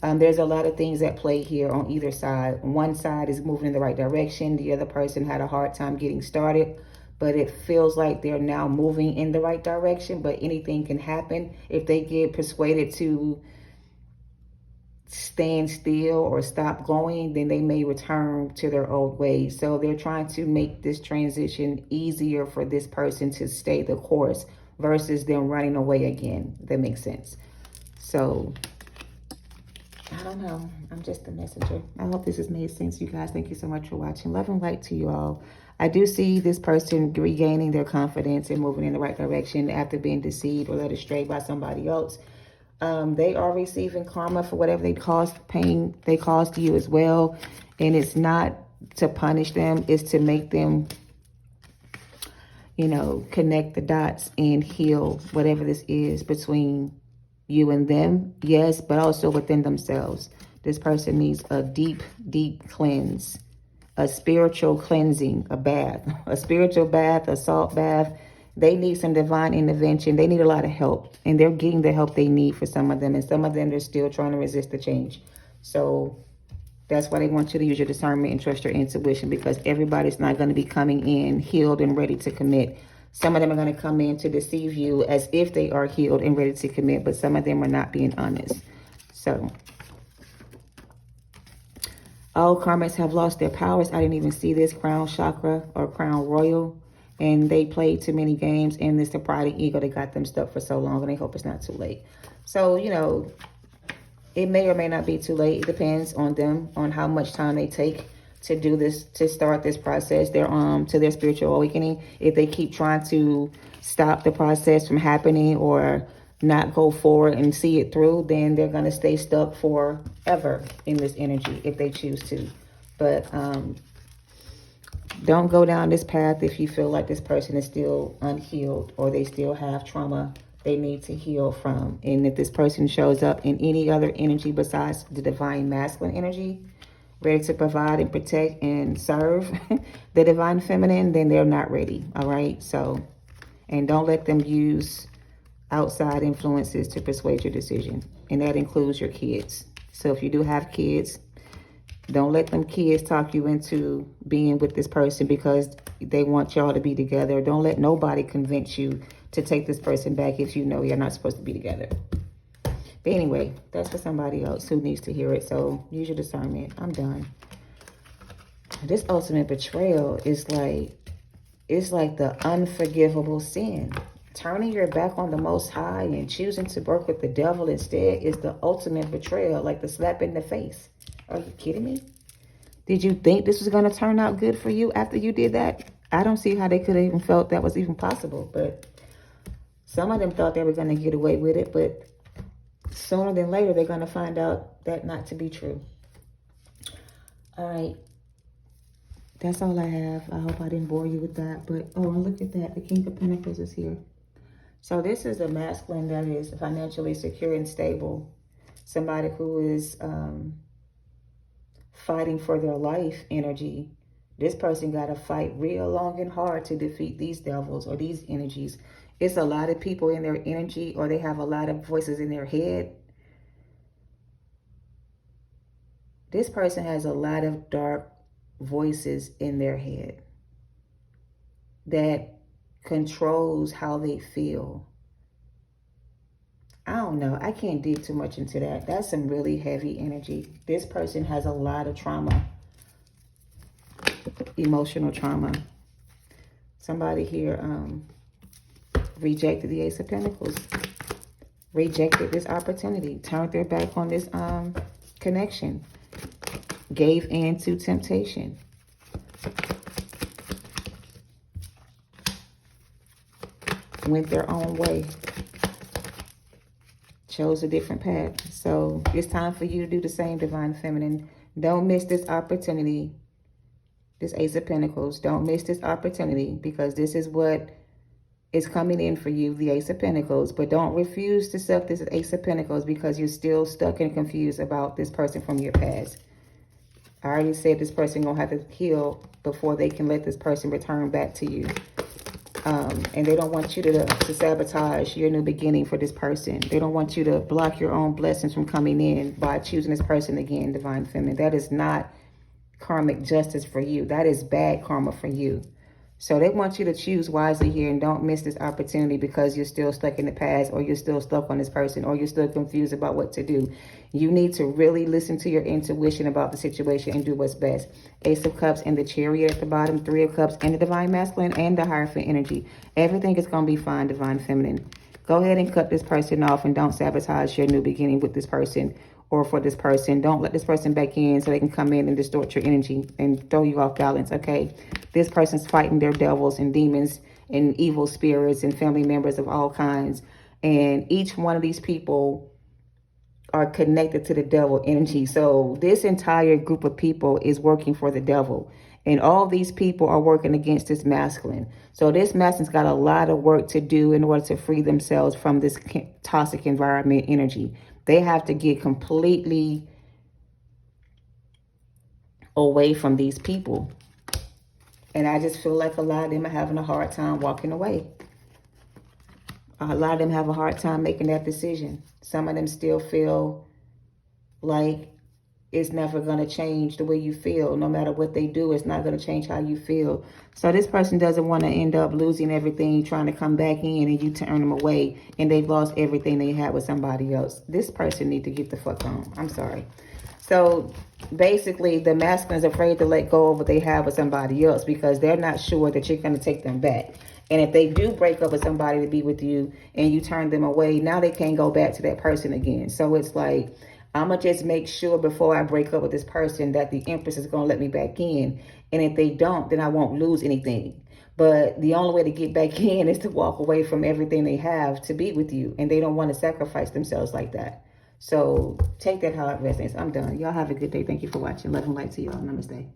Speaker 1: There's a lot of things at play here on either side. One side is moving in the right direction. The other person had a hard time getting started, but it feels like they're now moving in the right direction. But anything can happen. If they get persuaded to stand still or stop going, then they may return to their old ways. So they're trying to make this transition easier for this person to stay the course versus them running away again. That makes sense. So I don't know. I'm just a messenger. I hope this has made sense, you guys. Thank you so much for watching. Love and light to you all. I do see this person regaining their confidence and moving in the right direction after being deceived or led astray by somebody else. They are receiving karma for whatever they caused, pain they caused you as well. And it's not to punish them. It's to make them, connect the dots and heal whatever this is between you and them. Yes, but also within themselves. This person needs a deep, deep cleanse, a spiritual cleansing, a bath, a spiritual bath, a salt bath. They need some divine intervention. They need a lot of help, and they're getting the help they need for some of them. And some of them are still trying to resist the change. So that's why they want you to use your discernment and trust your intuition, because everybody's not going to be coming in healed and ready to commit. Some of them are going to come in to deceive you as if they are healed and ready to commit, but some of them are not being honest. So All karmics have lost their powers. I didn't even see this. Crown chakra or crown royal. And they played too many games. And it's the pride and ego that got them stuck for so long. And they hope it's not too late. So, you know, it may or may not be too late. It depends on them, on how much time they take to do this, to start this process, to their spiritual awakening. If they keep trying to stop the process from happening or not go forward and see it through, then they're going to stay stuck forever in this energy if they choose to. But don't go down this path if you feel like this person is still unhealed or they still have trauma they need to heal from. And if this person shows up in any other energy besides the divine masculine energy, ready to provide and protect and serve the divine feminine, then they're not ready. All right. So, and don't let them use outside influences to persuade your decision. And that includes your kids. So if you do have kids, don't let them kids talk you into being with this person because they want y'all to be together. Don't let nobody convince you to take this person back if you know you're not supposed to be together. But anyway, that's for somebody else who needs to hear it. So use your discernment. I'm done. This ultimate betrayal is like, it's like the unforgivable sin. Turning your back on the Most High and choosing to work with the devil instead is the ultimate betrayal, like the slap in the face. Are you kidding me? Did you think this was going to turn out good for you after you did that? I don't see how they could have even felt that was even possible. But some of them thought they were going to get away with it. But sooner than later, they're going to find out that not to be true. All right. That's all I have. I hope I didn't bore you with that. But, oh, look at that. The King of Pentacles is here. So this is a masculine that is financially secure and stable. Somebody who is fighting for their life energy. This person got to fight real long and hard to defeat these devils or these energies. It's a lot of people in their energy, or they have a lot of voices in their head. This person has a lot of dark voices in their head that controls how they feel. I don't know. I can't dig too much into that. That's some really heavy energy. This person has a lot of trauma, emotional trauma. Somebody here rejected the Ace of Pentacles, rejected this opportunity, turned their back on this connection, gave in to temptation. Went their own way. Chose a different path. So it's time for you to do the same, Divine Feminine. Don't miss this opportunity. This Ace of Pentacles. Don't miss this opportunity, because this is what is coming in for you, the Ace of Pentacles. But don't refuse to accept this Ace of Pentacles because you're still stuck and confused about this person from your past. I already said this person gonna have to heal before they can let this person return back to you. And they don't want you to sabotage your new beginning for this person. They don't want you to block your own blessings from coming in by choosing this person again, Divine Feminine. That is not karmic justice for you. That is bad karma for you. So they want you to choose wisely here and don't miss this opportunity because you're still stuck in the past, or you're still stuck on this person, or you're still confused about what to do. You need to really listen to your intuition about the situation and do what's best. Ace of Cups and the Chariot at the bottom, Three of Cups and the Divine Masculine and the Hierophant energy. Everything is going to be fine, Divine Feminine. Go ahead and cut this person off and don't sabotage your new beginning with this person or for this person. Don't let this person back in so they can come in and distort your energy and throw you off balance, okay? This person's fighting their devils and demons and evil spirits and family members of all kinds. And each one of these people are connected to the devil energy. So this entire group of people is working for the devil. And all these people are working against this masculine. So this masculine's got a lot of work to do in order to free themselves from this toxic environment energy. They have to get completely away from these people. And I just feel like a lot of them are having a hard time walking away. A lot of them have a hard time making that decision. Some of them still feel like it's never going to change the way you feel. No matter what they do, it's not going to change how you feel. So this person doesn't want to end up losing everything, trying to come back in, and you turn them away, and they've lost everything they had with somebody else. This person need to get the fuck on. I'm sorry. So basically, the masculine is afraid to let go of what they have with somebody else because they're not sure that you're going to take them back. And if they do break up with somebody to be with you and you turn them away, now they can't go back to that person again. So it's like, I'm going to just make sure before I break up with this person that the Empress is going to let me back in. And if they don't, then I won't lose anything. But the only way to get back in is to walk away from everything they have to be with you. And they don't want to sacrifice themselves like that. So take that how it resonates. I'm done. Y'all have a good day. Thank you for watching. Love and light to y'all. Namaste.